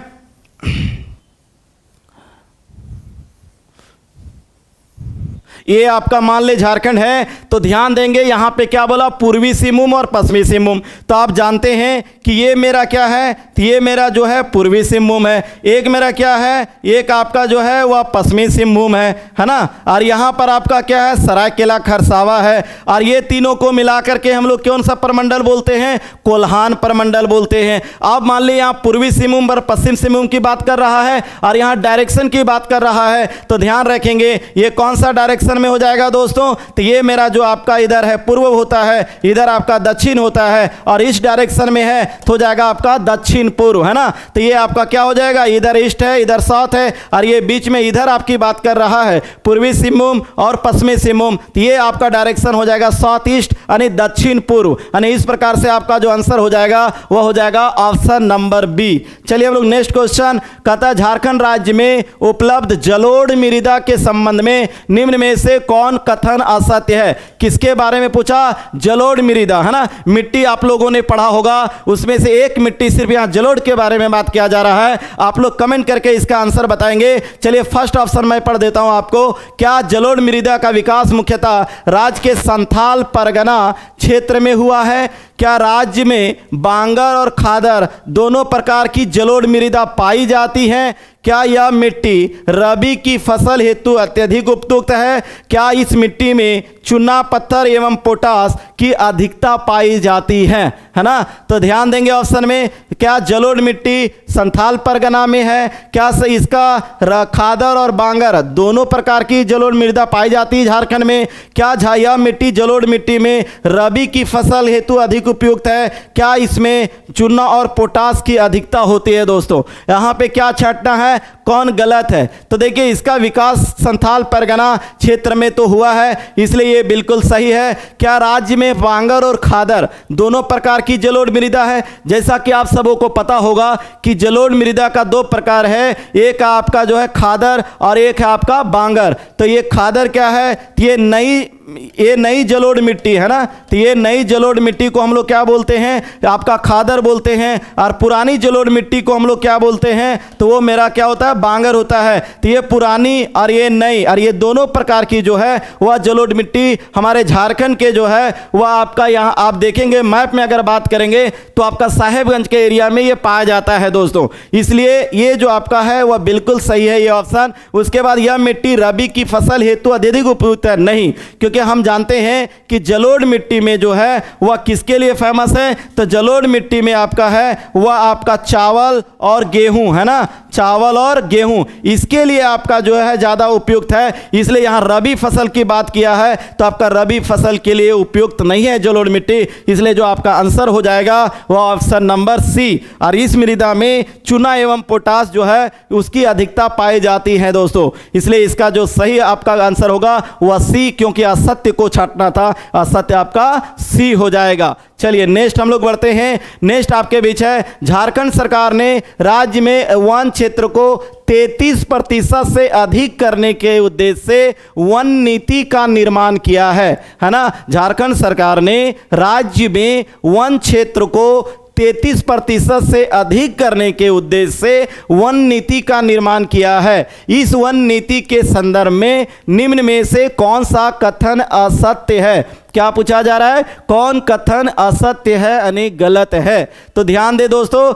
Speaker 1: ये आपका मान ले झारखंड है, तो ध्यान देंगे यहाँ पे क्या बोला, पूर्वी सिंहभूम और पश्चिमी सिंहभूम। तो आप जानते हैं कि ये मेरा क्या है, तो ये मेरा जो है पूर्वी सिंहभूम है, एक मेरा क्या है, एक आपका जो है वह पश्चिमी सिंहभूम है ना। और यहाँ पर आपका क्या है, सरायकेला खरसावा है। और ये तीनों को मिलाकर के हम लोग कौन सा प्रमंडल बोलते हैं, कोल्हान प्रमंडल बोलते हैं। आप मान लीजिए यहाँ पूर्वी सिंहभूम और पश्चिम सिंहभूम की बात कर रहा है और यहाँ डायरेक्शन की बात कर रहा है, तो ध्यान रखेंगे ये कौन सा डायरेक्शन में हो जाएगा दोस्तों, तो ये मेरा जो आपका इधर है पूर्व होता है, इधर आपका दक्षिण होता है, और इस डायरेक्शन में है तो हो जाएगा आपका दक्षिण पूर्व, है ना। तो ये आपका क्या हो जाएगा, इधर ईस्ट है, इधर साउथ है, और ये बीच में इधर आपकी बात कर रहा है पूर्वी सिंहभूम और पश्चिमी सिंहभूम, तो ये आपका डायरेक्शन हो जाएगा साउथ ईस्ट यानी दक्षिण पूर्व, यानी इस प्रकार से आपका जो आंसर हो जाएगा वह हो जाएगा ऑप्शन नंबर बी। चलिए हम लोग नेक्स्ट क्वेश्चन कहता है, झारखंड राज्य में उपलब्ध जलोढ़ मृदा के संबंध में निम्न में से कौन कथन असत्य है। किसके बारे में पूछा, जलोढ़ मृदा, है ना। मिट्टी आप लोगों ने पढ़ा होगा, उसमें से एक मिट्टी सिर्फ यहाँ जलोढ़ के बारे में बात किया जा रहा है। आप लोग कमेंट करके इसका आंसर बताएंगे। चलिए फर्स्ट ऑप्शन मैं पढ़ देता हूं आपको, क्या जलोढ़ मृदा का विकास मुख्यतः राज्य के संथाल परगना क्षेत्र में हुआ है। क्या राज्य में बांगर और खादर दोनों प्रकार की जलोढ़ मृदा पाई जाती है। क्या यह मिट्टी रबी की फसल हेतु अत्यधिक उपयुक्त है। क्या इस मिट्टी में चूना पत्थर एवं पोटास की अधिकता पाई जाती है ना। तो ध्यान देंगे ऑप्शन में, क्या जलोढ़ मिट्टी संथाल परगना में है, क्या से इसका खादर और बांगर दोनों प्रकार की जलोढ़ मृदा पाई जाती है झारखंड में। क्या यह मिट्टी जलोढ़ मिट्टी में रबी की फसल हेतु अधिक उपयुक्त है। क्या इसमें चूना और पोटास की अधिकता होती है। दोस्तों यहाँ पे क्या छांटना है, कौन गलत है। तो देखिए इसका विकास संथाल परगना क्षेत्र में तो हुआ है, इसलिए ये बिल्कुल सही है। क्या राज्य में बांगर और खादर दोनों प्रकार की जलोढ़ मृदा है। जैसा कि आप सबों को पता होगा कि जलोढ़ मृदा का दो प्रकार है, एक आपका जो है खादर और एक है आपका बांगर। तो ये खादर क्या है, ये नई जलोढ़ मिट्टी है ना। तो ये नई जलोढ़ मिट्टी को हम लोग क्या बोलते हैं, आपका खादर बोलते हैं, और पुरानी जलोढ़ मिट्टी को हम लोग क्या बोलते हैं, तो वो मेरा क्या होता है, बांगर होता है। तो ये पुरानी और ये नई और ये दोनों प्रकार की जो है वह जलोढ़ मिट्टी हमारे झारखंड के जो है वह आपका यहाँ आप देखेंगे मैप में अगर बात करेंगे तो आपका साहेबगंज के एरिया में ये पाया जाता है दोस्तों। इसलिए ये जो आपका है वह बिल्कुल सही है ये ऑप्शन। उसके बाद यह मिट्टी रबी की फसल हेतु अत्यधिक उपयुक्त है, नहीं, क्योंकि हम जानते हैं कि जलोढ़ मिट्टी में जो है वह किसके लिए फेमस है, तो जलोढ़ मिट्टी में आपका है वह आपका चावल और गेहूं, है ना, चावल और गेहूं, इसके लिए आपका जो है ज़्यादा उपयुक्त है। इसलिए यहाँ रबी फसल की बात किया है तो आपका रबी फसल के लिए उपयुक्त नहीं है जलोढ़ मिट्टी, इसलिए जो आपका आंसर हो जाएगा वह ऑप्शन नंबर सी। और इस मृदा में चूना एवं पोटास जो है उसकी अधिकता पाई जाती है दोस्तों, इसलिए इसका जो सही आपका आंसर होगा वह सी, क्योंकि असत्य को छांटना था, असत्य आपका सी हो जाएगा। चलिए नेक्स्ट हम लोग बढ़ते हैं। नेक्स्ट आपके बीच है, झारखंड सरकार ने राज्य में वन क्षेत्र को 33% से अधिक करने के उद्देश्य से वन नीति का निर्माण किया है ना। झारखंड सरकार ने राज्य में वन क्षेत्र को 33% से अधिक करने के उद्देश्य से वन नीति का निर्माण किया है। इस वन नीति के संदर्भ में निम्न में से कौन सा कथन असत्य है। क्या पूछा जा रहा है, कौन कथन असत्य है यानी गलत है। तो ध्यान दे दोस्तों,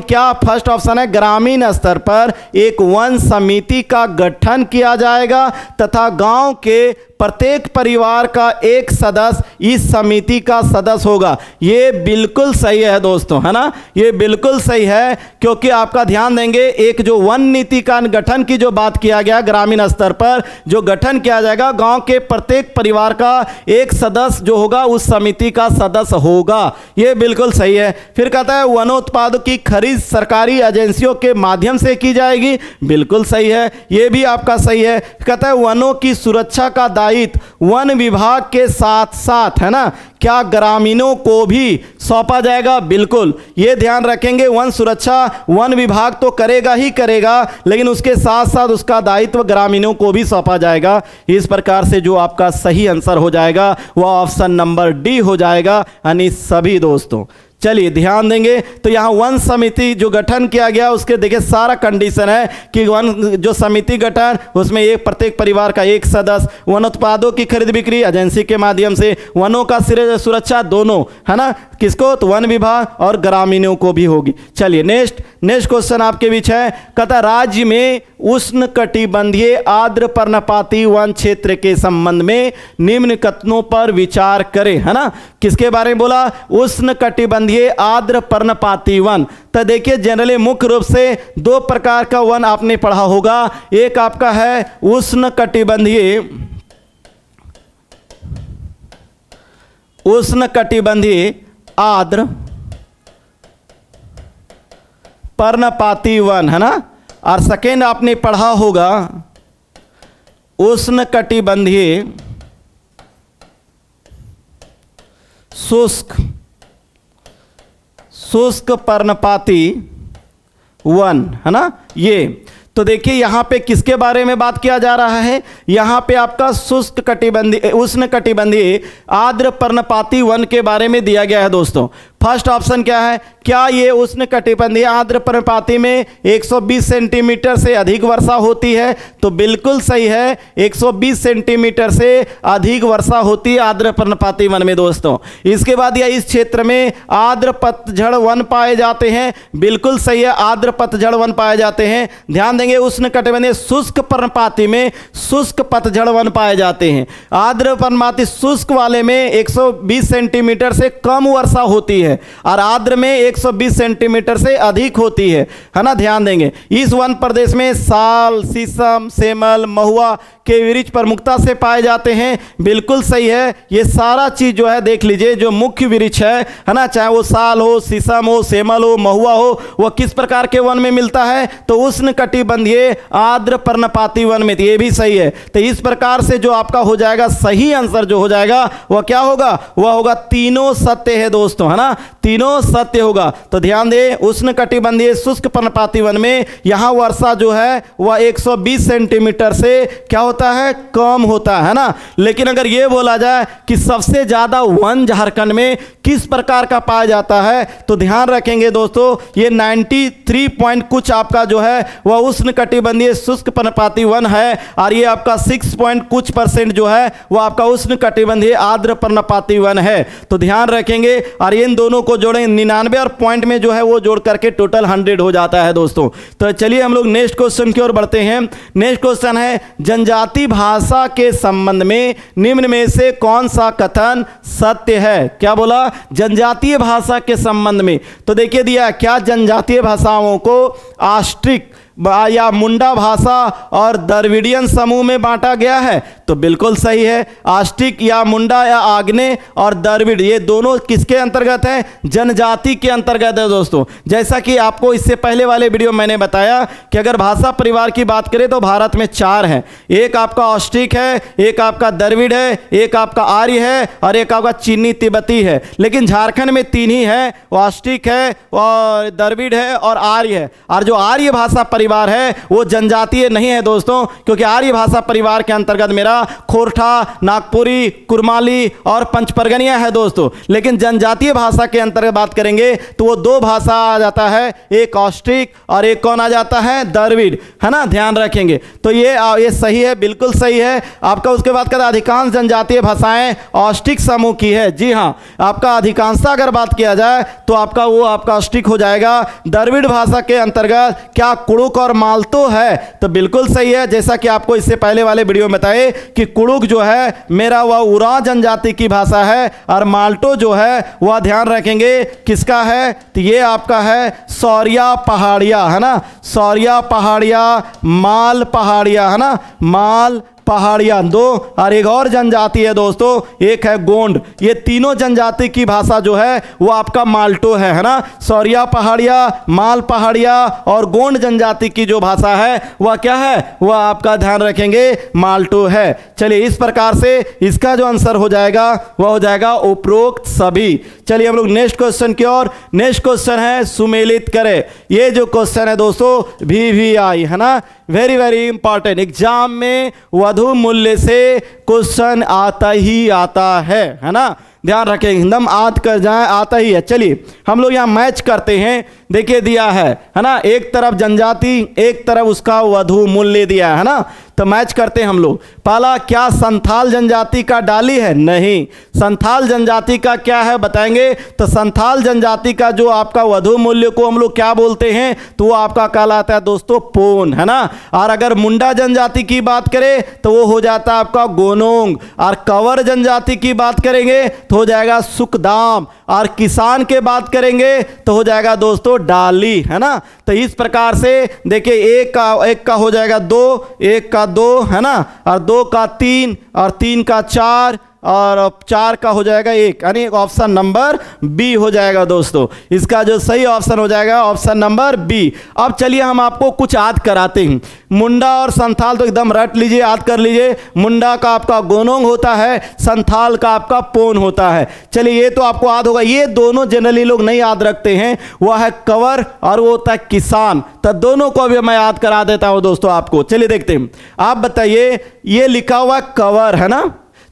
Speaker 1: क्या फर्स्ट ऑप्शन है, ग्रामीण स्तर पर एक वन समिति का गठन किया जाएगा तथा गांव के प्रत्येक परिवार का एक सदस्य इस समिति का सदस्य होगा। ये बिल्कुल सही है दोस्तों, है ना, ये बिल्कुल सही है, क्योंकि आपका ध्यान देंगे एक जो वन नीति का गठन की जो बात किया गया ग्रामीण स्तर पर जो गठन किया जाएगा, गांव के प्रत्येक परिवार का एक सदस्य जो होगा उस समिति का सदस्य होगा। ये बिल्कुल सही है। फिर कहता है वनोत्पादों की खरीद सरकारी एजेंसियों के माध्यम से की जाएगी, बिल्कुल सही है, ये भी आपका सही है। कहता है वनों की सुरक्षा का दायित्व वन विभाग के साथ साथ, है ना, क्या ग्रामीणों को भी सौंपा जाएगा, बिल्कुल। ये ध्यान रखेंगे वन सुरक्षा वन विभाग तो करेगा ही करेगा, लेकिन उसके साथ साथ उसका दायित्व ग्रामीणों को भी सौंपा जाएगा। इस प्रकार से जो आपका सही आंसर हो जाएगा वह ऑप्शन नंबर डी हो जाएगा, यानी सभी दोस्तों। चलिए ध्यान देंगे तो यहाँ वन समिति जो गठन किया गया उसके देखिए सारा कंडीशन है कि वन जो समिति गठन उसमें एक प्रत्येक परिवार का एक सदस्य, वन उत्पादों की खरीद बिक्री एजेंसी के माध्यम से, वनों का सुरक्षा दोनों, है ना, किसको, तो वन विभाग और ग्रामीणों को भी होगी। चलिए नेक्स्ट क्वेश्चन आपके बीच है, कहता राज्य में उष्ण कटिबंधीय आर्द्र पर्णपाती वन क्षेत्र के संबंध में निम्न कथनों पर विचार करें, है ना, किसके बारे में बोला, उष्ण कटिबंधीय आर्द्र पर्णपाती वन। तो देखिए जनरली मुख्य रूप से दो प्रकार का वन आपने पढ़ा होगा, एक आपका है उष्ण कटिबंधीय आर्द्र पर्णपाती वन, है ना, और सेकेंड आपने पढ़ा होगा उष्ण कटिबंधीय शुष्क पर्णपाती वन, है ना। ये तो देखिए यहाँ पे किसके बारे में बात किया जा रहा है, यहाँ पे आपका उष्ण कटिबंधीय आर्द्र पर्णपाती वन के बारे में दिया गया है दोस्तों। फर्स्ट ऑप्शन क्या है, क्या ये उष्ण कटिबंधीय आर्द्र पर्णपाती में 120 सेंटीमीटर से अधिक वर्षा होती है, तो बिल्कुल सही है, 120 सेंटीमीटर से अधिक वर्षा होती है आर्द्र पर्णपाती वन में दोस्तों। इसके बाद या इस क्षेत्र में आर्द्र पतझड़ वन पाए जाते हैं, बिल्कुल सही है, आर्द्र पतझड़ वन पाए जाते हैं। ध्यान देंगे उष्ण कटिबंधीय शुष्क पर्णपाती में शुष्क पतझड़ वन पाए जाते हैं। आर्द्र पर्णपाती शुष्क वाले में 120 सेंटीमीटर से कम वर्षा होती है और आर्द्र में 120 सेंटीमीटर से अधिक होती है ना। ध्यान देंगे इस वन प्रदेश में साल, शीशम, सेमल, महुआ के वृक्ष प्रमुखता से पाए जाते हैं, बिल्कुल सही है। ये सारा चीज जो है देख लीजिए, जो मुख्य वृक्ष है ना, चाहे वो साल हो, शीशम हो, सेमल हो, महुआ हो, वह किस प्रकार के वन में मिलता है, तो उष्ण कटिबंधीय आर्द्र पर्णपाती वन में। ये भी सही है। तो इस प्रकार से जो आपका हो जाएगा सही आंसर जो हो जाएगा वह क्या होगा, वह होगा तीनों सत्य है दोस्तों, है ना, तीनों सत्य होगा। तो ध्यान दें उष्ण कटिबंधीय शुष्क पर्णपाती वन में यहां वर्षा जो है वह 120 सेंटीमीटर से क्या होता है, कम होता है ना। लेकिन अगर यह बोला जाए कि सबसे ज्यादा वन झारखंड में किस प्रकार का पाया जाता है, तो ध्यान रखेंगे दोस्तों ये 93 पॉइंट कुछ आपका जो है वह उष्ण कटिबंधीय शुष्क पर्णपाती वन है, और ये आपका 6 पॉइंट कुछ % जो है वह आपका उष्ण कटिबंधीय आर्द्र पर्णपाती वन है। तो ध्यान रखेंगे और इन दोनों को जोड़ें 99 और पॉइंट में जो है वो जोड़ करके टोटल 100 हो जाता है दोस्तों। तो चलिए हम लोग नेक्स्ट क्वेश्चन की ओर बढ़ते हैं। नेक्स्ट क्वेश्चन है जनजाति भाषा के संबंध में निम्न में से कौन सा कथन सत्य है। क्या बोला, जनजातीय भाषा के संबंध में। तो देखिए दिया क्या जनजातीय भाषाओं को ऑस्ट्रिक या मुंडा भाषा और द्रविडियन समूह में बांटा गया है, तो बिल्कुल सही है। ऑस्ट्रिक या मुंडा या आग्नेय और द्रविड़ ये दोनों किसके अंतर्गत है, जनजाति के अंतर्गत है दोस्तों। जैसा कि आपको इससे पहले वाले वीडियो मैंने बताया कि अगर भाषा परिवार की बात करें तो भारत में 4 हैं, एक आपका ऑस्ट्रिक है, एक आपका द्रविड़ है, एक आपका आर्य है और एक आपका चीनी तिब्बती है। लेकिन झारखंड में 3 ही है, ऑस्ट्रिक है और द्रविड़ है और आर्य है। और जो आर्य भाषा परिवार है वो जनजातीय नहीं है दोस्तों, क्योंकि आर्य भाषा परिवार के अंतर्गत मेरा खोरठा, नागपुरी, कुरमाली और पंचपरगनिया है दोस्तों। लेकिन जनजातीय भाषा के अंतर्गत बात करेंगे तो वो 2 भाषा आ जाता है, एक ऑस्ट्रिक और एक कौन आ जाता है, द्रविड़, है ना। ध्यान रखेंगे तो ये सही है, बिल्कुल सही है आपका। उसके बाद कहता अधिकांश जनजातीय भाषाएं ऑस्ट्रिक समूह की है। जी हाँ, आपका अधिकांशता अगर बात किया जाए तो आपका वो आपका ऑस्ट्रिक हो जाएगा। द्रविड़ भाषा के अंतर्गत क्या कुड़ुक और मालतो है, तो बिल्कुल सही है। जैसा कि आपको इससे पहले वाले वीडियो में बताए कि कुड़ुक जो है मेरा वह उरांव जनजाति की भाषा है और माल्टो जो है वह ध्यान रखेंगे किसका है, तो ये आपका है सौरिया पहाड़िया, है ना, सौरिया पहाड़िया, माल पहाड़िया, है ना, माल पहाड़िया 2। और एक और जनजाति है दोस्तों, एक है गोंड। ये तीनों जनजाति की भाषा जो है वो आपका माल्टो है ना। सौरिया पहाड़िया, माल पहाड़िया और गोंड जनजाति की जो भाषा है वह क्या है, वह आपका ध्यान रखेंगे माल्टो है। चलिए इस प्रकार से इसका जो आंसर हो जाएगा वह हो जाएगा उपरोक्त सभी। चलिए हम लोग नेक्स्ट क्वेश्चन की ओर। नेक्स्ट क्वेश्चन है सुमेलित करें। ये जो क्वेश्चन है दोस्तों VVI है ना, वेरी वेरी इंपॉर्टेंट। एग्जाम में वधु मूल्य से क्वेश्चन आता ही आता है ना। ध्यान रखें, एकदम आद कर जाए आता ही है। चलिए हम लोग यहाँ मैच करते हैं। देखिए दिया है ना, एक तरफ जनजाति, एक तरफ उसका वधु मूल्य दिया है ना, तो मैच करते हैं हम लोग। पहला, क्या संथाल जनजाति का डाली है? नहीं। संथाल जनजाति का क्या है बताएंगे? तो संथाल जनजाति का जो आपका वधु मूल्य को हम लोग क्या बोलते हैं, तो वो आपका कहलाता है दोस्तों पोन, है ना। और अगर मुंडा जनजाति की बात करें तो वो हो जाता है आपका गोनोंग, और कंवर जनजाति की बात करेंगे तो हो जाएगा सुखदाम, और किसान के बात करेंगे तो हो जाएगा दोस्तों डाली, है ना। तो इस प्रकार से देखिए, एक का हो जाएगा 2, एक का 2, है ना, और 2 का 3, और 3 का 4, और 4 का हो जाएगा 1, यानी ऑप्शन नंबर बी हो जाएगा दोस्तों। इसका जो सही ऑप्शन हो जाएगा ऑप्शन नंबर बी। अब चलिए हम आपको कुछ याद कराते हैं। मुंडा और संथाल तो एकदम रट लीजिए, याद कर लीजिए। मुंडा का आपका गोनोंग होता है, संथाल का आपका पोन होता है। चलिए ये तो आपको याद होगा। ये दोनों जनरली लोग नहीं याद रखते हैं, वह है कंवर और वो होता है किसान। तो दोनों को भी मैं याद करा देता हूं दोस्तों आपको। चलिए देखते हैं। आप बताइए, ये लिखा हुआ कंवर है ना,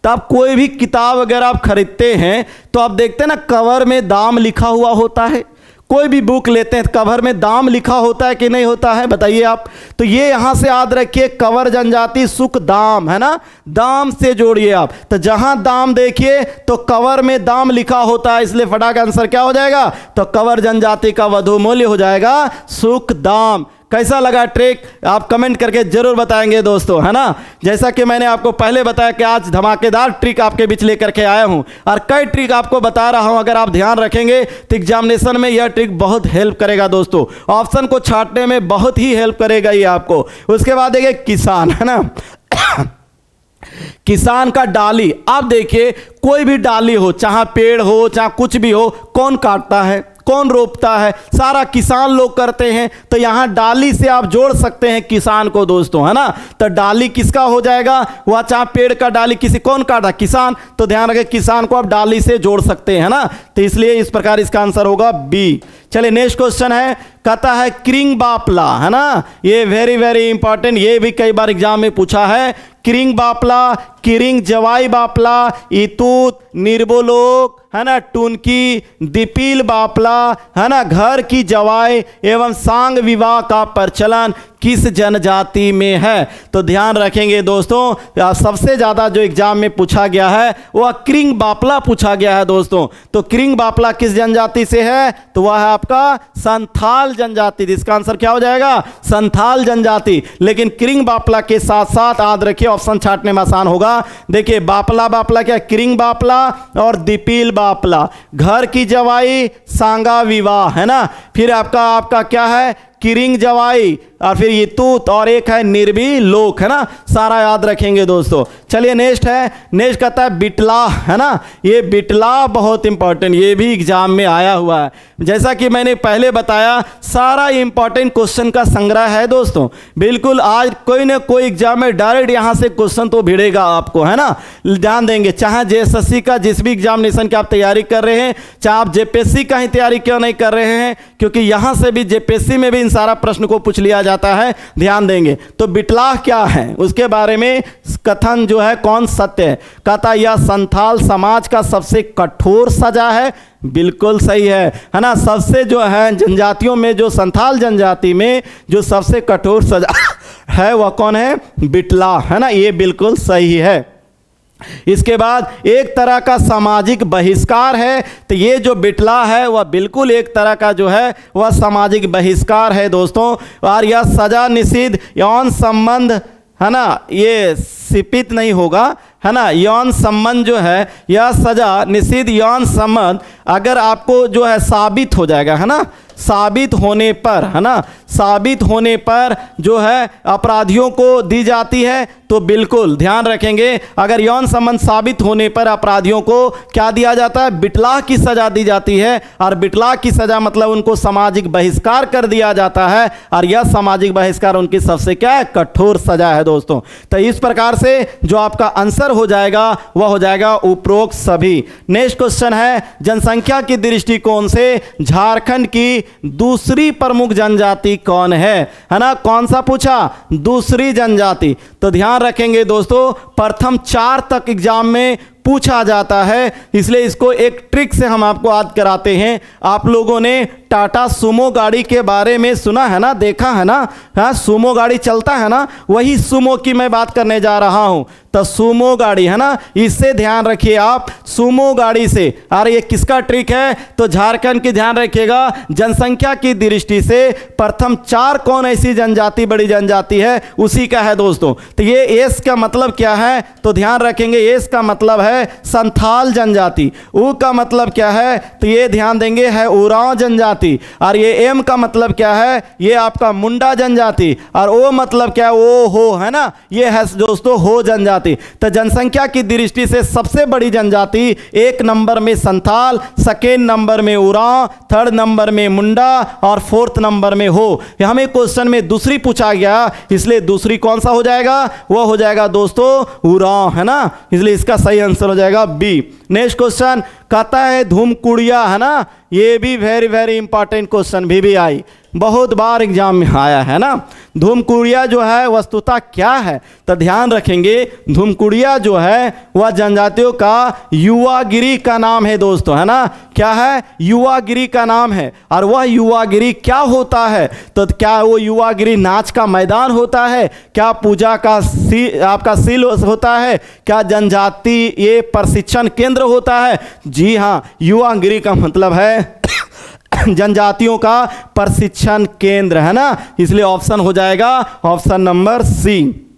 Speaker 1: तो आप कोई भी किताब वगैरह आप खरीदते हैं तो आप देखते हैं ना, कवर में दाम लिखा हुआ होता है। कोई भी बुक लेते हैं कवर में दाम लिखा होता है कि नहीं होता है, बताइए आप। तो ये यहां से याद रखिए, कंवर जनजाति सुख दाम, है ना, दाम से जोड़िए आप। तो जहां दाम देखिए तो कंवर में दाम लिखा होता है, इसलिए फटाक आंसर क्या हो जाएगा, तो कंवर जनजाति का वधु मूल्य हो जाएगा सुख दाम। कैसा लगा ट्रिक, आप कमेंट करके जरूर बताएंगे दोस्तों, है ना। जैसा कि मैंने आपको पहले बताया कि आज धमाकेदार ट्रिक आपके बीच लेकर के आया हूं, और कई ट्रिक आपको बता रहा हूं। अगर आप ध्यान रखेंगे तो एग्जामिनेशन में यह ट्रिक बहुत हेल्प करेगा दोस्तों, ऑप्शन को छांटने में बहुत ही हेल्प करेगा ये आपको। उसके बाद देखिए किसान, है ना किसान का डाली। आप देखिए, कोई भी डाली हो, चाहे पेड़ हो चाहे कुछ भी हो, कौन काटता है, कौन रोपता है, सारा किसान लोग करते हैं। तो यहां डाली से आप जोड़ सकते हैं किसान को दोस्तों, है ना। तो डाली किसका हो जाएगा, वह चाहे पेड़ का डाली किसी कौन काटा, किसान। तो ध्यान रखें, किसान को आप डाली से जोड़ सकते हैं, है ना। तो इसलिए इस प्रकार इसका आंसर होगा बी। चलिए नेक्स्ट क्वेश्चन है, कहता है क्रिंग बापला, है ना। ये वेरी वेरी इंपॉर्टेंट, ये भी कई बार एग्जाम में पूछा है। क्रिंग बापला, किरिंग जवाई बापला, इतूत, निर्बोलोक, है ना, टुनकी, दीपील बापला, है ना, घर की जवाई एवं सांग विवाह का प्रचलन किस जनजाति में है। तो ध्यान रखेंगे दोस्तों, सबसे ज़्यादा जो एग्जाम में पूछा गया है वह क्रिंग बापला पूछा गया है दोस्तों। तो क्रिंग बापला किस जनजाति से है, तो वह है आपका संथाल जनजाति। इसका आंसर क्या हो जाएगा, संथाल जनजाति। लेकिन क्रिंग बापला के साथ साथ याद रखिए, ऑप्शन छांटने में आसान होगा। देखिए बापला बापला क्या, क्रिंग बापला और दीपील बापला, घर की जवाई, सांगा विवाह, है ना। फिर आपका क्या है, किरिंग जवाई, और फिर ये तूत, और एक है निर्भी लोक, है ना। सारा याद रखेंगे दोस्तों। चलिए नेक्स्ट है, नेक्स्ट कहता है बिटला, है ना। ये बिटला बहुत इंपॉर्टेंट, ये भी एग्जाम में आया हुआ है। जैसा कि मैंने पहले बताया, सारा इंपॉर्टेंट क्वेश्चन का संग्रह है दोस्तों। बिल्कुल आज कोई ना कोई एग्जाम में डायरेक्ट यहाँ से क्वेश्चन तो भिड़ेगा आपको, है ना। ध्यान देंगे, चाहे जेएसएससी का जिस भी एग्जामिनेशन की आप तैयारी कर रहे हैं, चाहे आप जेपीएससी का ही तैयारी क्यों नहीं कर रहे हैं, क्योंकि यहाँ से भी जेपीएससी में भी इन सारा प्रश्न को पूछ लिया जाता है। ध्यान देंगे। तो बिटलाह क्या है, उसके बारे में कथन जो है कौन सत्य है। कहता यह संथाल समाज का सबसे कठोर सजा है। बिल्कुल सही है ना। सबसे जो है जनजातियों में, जो संथाल जनजाति में जो सबसे कठोर सजा है वह कौन है, बिटला, है ना। ये बिल्कुल सही है। इसके बाद एक तरह का सामाजिक बहिष्कार है। तो ये जो बिटला है वह बिल्कुल एक तरह का जो है वह सामाजिक बहिष्कार है दोस्तों। और यह सजा निषिद्ध यौन संबंध, है ना, ये सिपित नहीं होगा, है ना। यौन संबंध जो है, यह सजा निषिद्ध यौन संबंध अगर आपको जो है साबित हो जाएगा, है ना, साबित होने पर, है ना, साबित होने पर जो है अपराधियों को दी जाती है। तो बिल्कुल ध्यान रखेंगे, अगर यौन संबंध साबित होने पर अपराधियों को क्या दिया जाता है, बिटलाह की सजा दी जाती है। और बिटलाह की सजा मतलब उनको सामाजिक बहिष्कार कर दिया जाता है। और यह सामाजिक बहिष्कार उनकी सबसे क्या है, कठोर सजा है दोस्तों। तो इस प्रकार से जो आपका आंसर हो जाएगा वह हो जाएगा उपरोक्त सभी। नेक्स्ट क्वेश्चन है, जनसंख्या की दृष्टिकोण से झारखंड की दूसरी प्रमुख जनजाति कौन है ना। कौन सा पूछा, दूसरी जनजाति। तो ध्यान रखेंगे दोस्तों, प्रथम 4 तक एग्जाम में पूछा जाता है, इसलिए इसको एक ट्रिक से हम आपको याद कराते हैं। आप लोगों ने टाटा सुमो गाड़ी के बारे में सुना है ना, देखा है ना, हाँ सुमो गाड़ी चलता है ना, वही सुमो की मैं बात करने जा रहा हूँ। तो सुमो गाड़ी है ना, इससे ध्यान रखिए आप, सुमो गाड़ी से। अरे ये किसका ट्रिक है, तो झारखंड की ध्यान रखिएगा, जनसंख्या की दृष्टि से प्रथम 4 कौन ऐसी जनजाति बड़ी जनजाति है, उसी का है दोस्तों। तो ये एस का मतलब क्या है, तो ध्यान रखेंगे, एस का मतलब है संथाल जनजाति, ऊ का मतलब क्या है, तो ये ध्यान देंगे है उरांव जनजाति, और ये एम का मतलब क्या है, ये आपका मुंडा जनजाति, और ओ मतलब क्या है, ओ हो है ना, ये है दोस्तों हो जनजाति। तो जनसंख्या की दृष्टि से सबसे बड़ी जनजाति 1 नंबर में संथाल, सेकेंड नंबर में उरांव, थर्ड नंबर में मुंडा और 4th नंबर में हो। हमें क्वेश्चन में दूसरी पूछा गया, इसलिए दूसरी कौन सा हो जाएगा, वो हो जाएगा दोस्तों उरांव है ना, इसलिए इसका सही आंसर हो जाएगा बी। नेक्स्ट क्वेश्चन कहता है धूमकुड़िया है ना, ये भी वेरी वेरी इंपॉर्टेंट क्वेश्चन भी आई, बहुत बार एग्जाम में आया है ना। धूमकुड़िया जो है वस्तुतः क्या है, तो ध्यान रखेंगे, धूमकुड़िया जो है वह जनजातियों का युवागिरी का नाम है दोस्तों, है ना, क्या है, युवागिरी का नाम है। और वह युवागिरी क्या होता है, तो क्या वो युवागिरी नाच का मैदान होता है, क्या पूजा का आपका सील होता है, क्या जनजाति ये प्रशिक्षण केंद्र होता है, जी हाँ, युवागिरी का मतलब है जनजातियों का प्रशिक्षण केंद्र है ना, इसलिए ऑप्शन हो जाएगा option number C.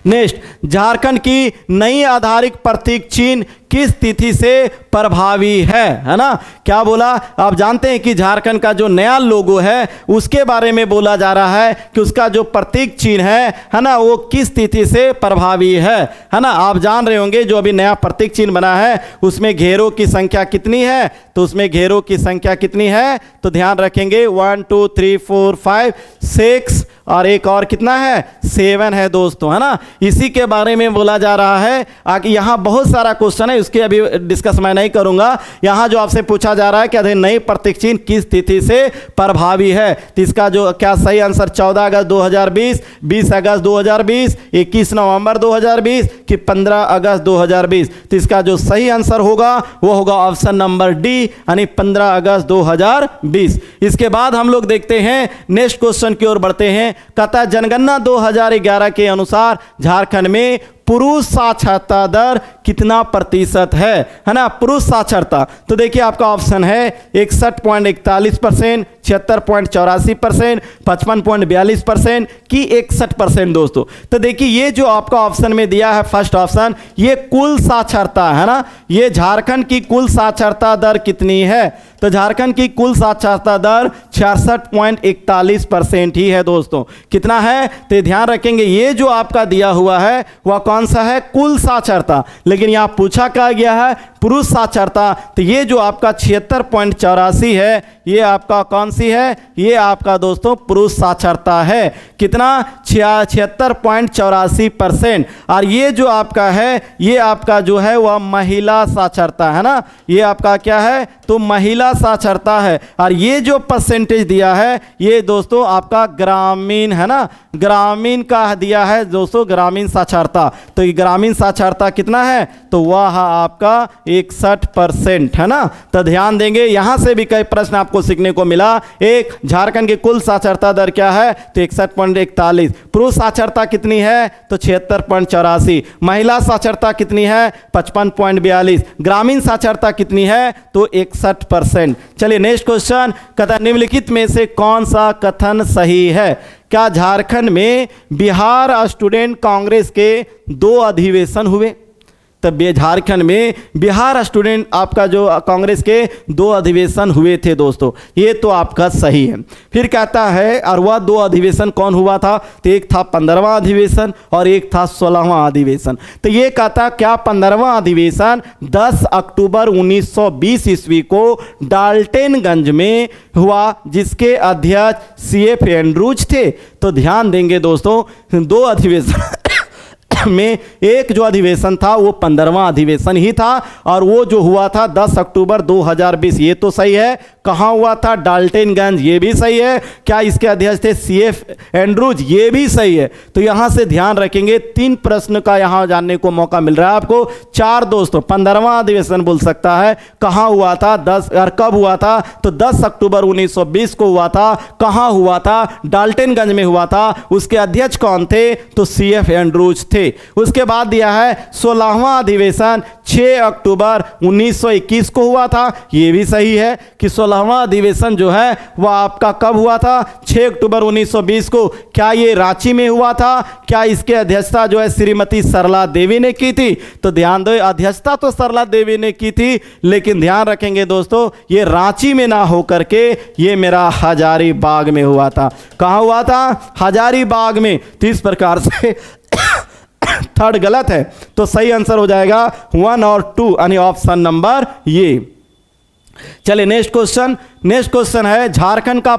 Speaker 1: Next, Jharkhand की नई आधारिक प्रतीक चिन्ह किस तिथि से प्रभावी है ना, क्या बोला, आप जानते हैं कि झारखंड का जो नया लोगो है उसके बारे में बोला जा रहा है कि उसका जो प्रतीक चिन्ह है ना, वो किस तिथि से प्रभावी है ना। आप जान रहे होंगे जो अभी नया प्रतीक चिन्ह बना है उसमें घेरों की संख्या कितनी है, तो उसमें घेरों की संख्या कितनी है, तो ध्यान रखेंगे 1 2 3 4 5 6 और एक और कितना है 7 है दोस्तों, है ना। इसी के बारे में बोला जा रहा है। आगे यहाँ बहुत सारा क्वेश्चन है, उसके अभी डिस्कस मैं नहीं करूंगा। यहाँ जो आपसे पूछा जा रहा है कि नई प्रतीक चिन्ह किस तिथि से प्रभावी है, तो इसका जो क्या सही आंसर 14 अगस्त 2020, 20 अगस्त 2020, 21 नवंबर 2020 कि 15 अगस्त 2020, तो इसका जो सही आंसर होगा वो होगा ऑप्शन नंबर डी, यानी 15 अगस्त 2020। इसके बाद हम लोग देखते हैं नेक्स्ट क्वेश्चन की ओर बढ़ते हैं। कहता जनगणना 2011 के अनुसार झारखंड में पुरुष साक्षरता दर कितना प्रतिशत है ना, पुरुष साक्षरता। तो देखिए आपका ऑप्शन है 61.41%, 76.84%, 55.42% कि 61% दोस्तों। तो देखिए ये जो आपका ऑप्शन में दिया है फर्स्ट ऑप्शन, ये कुल साक्षरता है ना, ये झारखंड की कुल साक्षरता दर कितनी है, तो झारखंड की कुल साक्षरता दर 66.41% ही है दोस्तों। कितना है, तो ध्यान रखेंगे ये जो आपका दिया हुआ है वह कौन सा है, कुल साक्षरता, लेकिन यहां पूछा क्या गया है पुरुष साक्षरता, तो ये जो आपका 76.84 है ये आपका कौन सी है, ये आपका दोस्तों पुरुष साक्षरता है। कितना 76.84%। और ये जो आपका है ये आपका जो है वह महिला साक्षरता है ना, ये आपका क्या है, तो महिला साक्षरता है। और ये जो परसेंटेज दिया है ये दोस्तों आपका ग्रामीण है ना, ग्रामीण का दिया है दोस्तों, ग्रामीण साक्षरता। तो ये ग्रामीण साक्षरता कितना है, तो वह आपका 61% है ना। तो ध्यान देंगे, यहां से भी कई प्रश्न आपको सीखने को मिला। एक, झारखंड की कुल साक्षरता दर क्या है, तो 61.41। पुरुष साक्षरता कितनी है, तो 76.84। महिला साक्षरता कितनी है, 55.42। ग्रामीण साक्षरता कितनी है, तो 61%। चलिए नेक्स्ट क्वेश्चन, कहता निम्नलिखित में से कौन सा कथन सही है। क्या झारखंड में बिहार स्टूडेंट कांग्रेस के 2 अधिवेशन हुए, तब झारखंड में बिहार स्टूडेंट आपका जो कांग्रेस के 2 अधिवेशन हुए थे दोस्तों, ये तो आपका सही है। फिर कहता है और वह 2 अधिवेशन कौन हुआ था, तो एक था 15वां अधिवेशन और एक था 16वां अधिवेशन। तो ये कहता क्या 15वां अधिवेशन 10 अक्टूबर 1920 ईस्वी को डाल्टनगंज में हुआ, जिसके अध्यक्ष CF एंड्रूज थे। तो ध्यान देंगे दोस्तों 2 अधिवेशन में एक जो अधिवेशन था वो 15वां अधिवेशन ही था, और वो जो हुआ था 10 अक्टूबर 2020। ये तो सही है। कहाँ हुआ था? डाल्टनगंज। ये भी सही है। क्या इसके अध्यक्ष थे? CF Andrews. ये भी सही है। तो यहाँ से ध्यान रखेंगे, 3 प्रश्न का यहाँ जानने को मौका मिल रहा है आपको। 4 दोस्तों 15वां अधिवेशन बोल सकता है। कहाँ हुआ था? 10 और कब हुआ था? तो 10 अक्टूबर 1920 को हुआ था। कहाँ हुआ था? डाल्टनगंज में हुआ था। उसके अध्यक्ष कौन थे? तो CF एंड्रूज थे। उसके बाद दिया है 16वां अधिवेशन 6 अक्टूबर 1921 को हुआ था। ये भी सही है कि 16वां अधिवेशन जो है वह आपका कब हुआ था? 6 अक्टूबर 1920 को। क्या ये रांची में हुआ था? क्या इसके अध्यक्षता जो है श्रीमती सरला देवी ने की थी? तो ध्यान दो, अध्यक्षता तो सरला देवी ने की थी, लेकिन ध्यान रखेंगे दोस्तों, ये रांची में ना हो करके ये मेरा हजारीबाग में हुआ था। कहाँ हुआ था? हजारीबाग में। तो इस प्रकार से थर्ड गलत है, तो सही आंसर हो जाएगा 1 और 2, यानी ऑप्शन नंबर ये। चलिए नेक्स्ट क्वेश्चन है, झारखंड का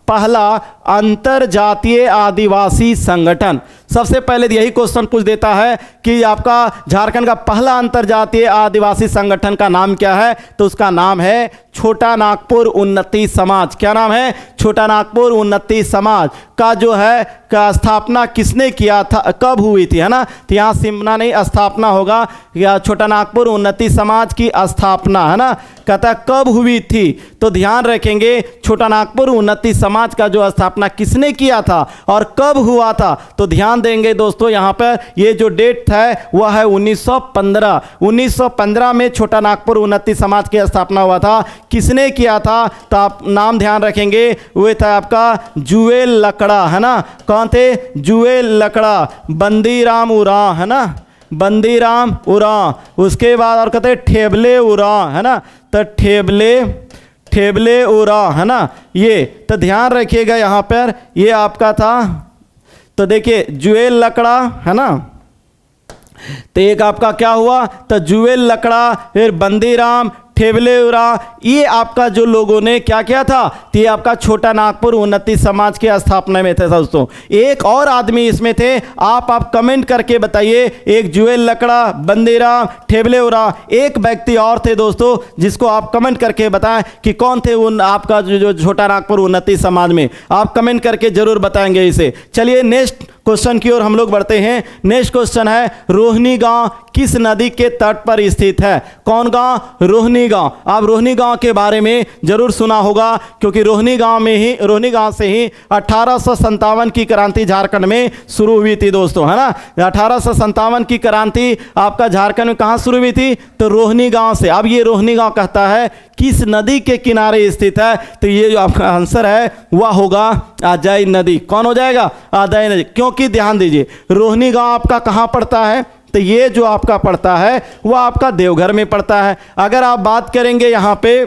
Speaker 1: पहला अंतरजातीय आदिवासी संगठन। सबसे पहले यही क्वेश्चन पूछ देता है कि आपका झारखंड का पहला अंतरजातीय आदिवासी संगठन का नाम क्या है? तो उसका नाम है छोटा नागपुर उन्नति समाज। क्या नाम है? छोटा नागपुर उन्नति समाज का जो है का स्थापना किसने किया था, कब हुई थी, है ना? तो यहाँ सिमना नहीं, स्थापना होगा। या छोटा नागपुर उन्नति समाज की स्थापना, है ना, कहता कब हुई थी? तो ध्यान रखेंगे, छोटा नागपुर उन्नति समाज का जो स्थापना किसने किया था और कब हुआ था? तो ध्यान देंगे दोस्तों, यहाँ पर ये जो डेट है वह है 1915। 1915 में छोटा नागपुर उन्नति समाज की स्थापना हुआ था। किसने किया था? तो आप नाम ध्यान रखेंगे, वो था आपका जुएल लकड़ा, है ना? कौन थे? जुएल लकड़ा, बंदीराम उरांव, है ना, बंदीराम उरांव। उसके बाद और कहते हैं ठेबले उरांव, है ना, तो ठेबले उरांव, है ना। ये तो ध्यान रखिएगा यहाँ पर, ये आपका था। तो देखिए जुएल लकड़ा, है ना, तो एक आपका क्या हुआ? तो जुएल लकड़ा, फिर बंदीराम, ठेबले उरांव, ये आपका जो लोगों ने क्या किया था? तो ये आपका छोटा नागपुर उन्नति समाज की स्थापना में थे दोस्तों। एक और आदमी इसमें थे, आप कमेंट करके बताइए। एक जुएल लकड़ा, बंदीराम, ठेबले उरांव, एक व्यक्ति और थे दोस्तों, जिसको आप कमेंट करके बताएं कि कौन थे उन आपका जो छोटा नागपुर उन्नति समाज में। आप कमेंट करके जरूर बताएंगे इसे। चलिए नेक्स्ट क्वेश्चन की ओर हम लोग बढ़ते हैं। नेक्स्ट क्वेश्चन है, रोहिणी गांव किस नदी के तट पर स्थित है? कौन गांव? रोहिणी गांव। आप रोहिणी गांव के बारे में जरूर सुना होगा, क्योंकि रोहिणी गांव से ही 1857 की क्रांति झारखंड में शुरू हुई थी दोस्तों, है ना। 1857 की क्रांति आपका झारखंड में कहाँ शुरू हुई थी? तो रोहिणी गांव से। अब ये रोहिणी गांव कहता है किस नदी के किनारे स्थित है? तो ये जो आपका आंसर है वह होगा अजय नदी। कौन हो जाएगा? अजय नदी। क्योंकि ध्यान दीजिए, रोहिणी गांव आपका कहाँ पड़ता है? तो ये जो आपका पड़ता है वह आपका देवघर में पड़ता है। अगर आप बात करेंगे यहाँ पे,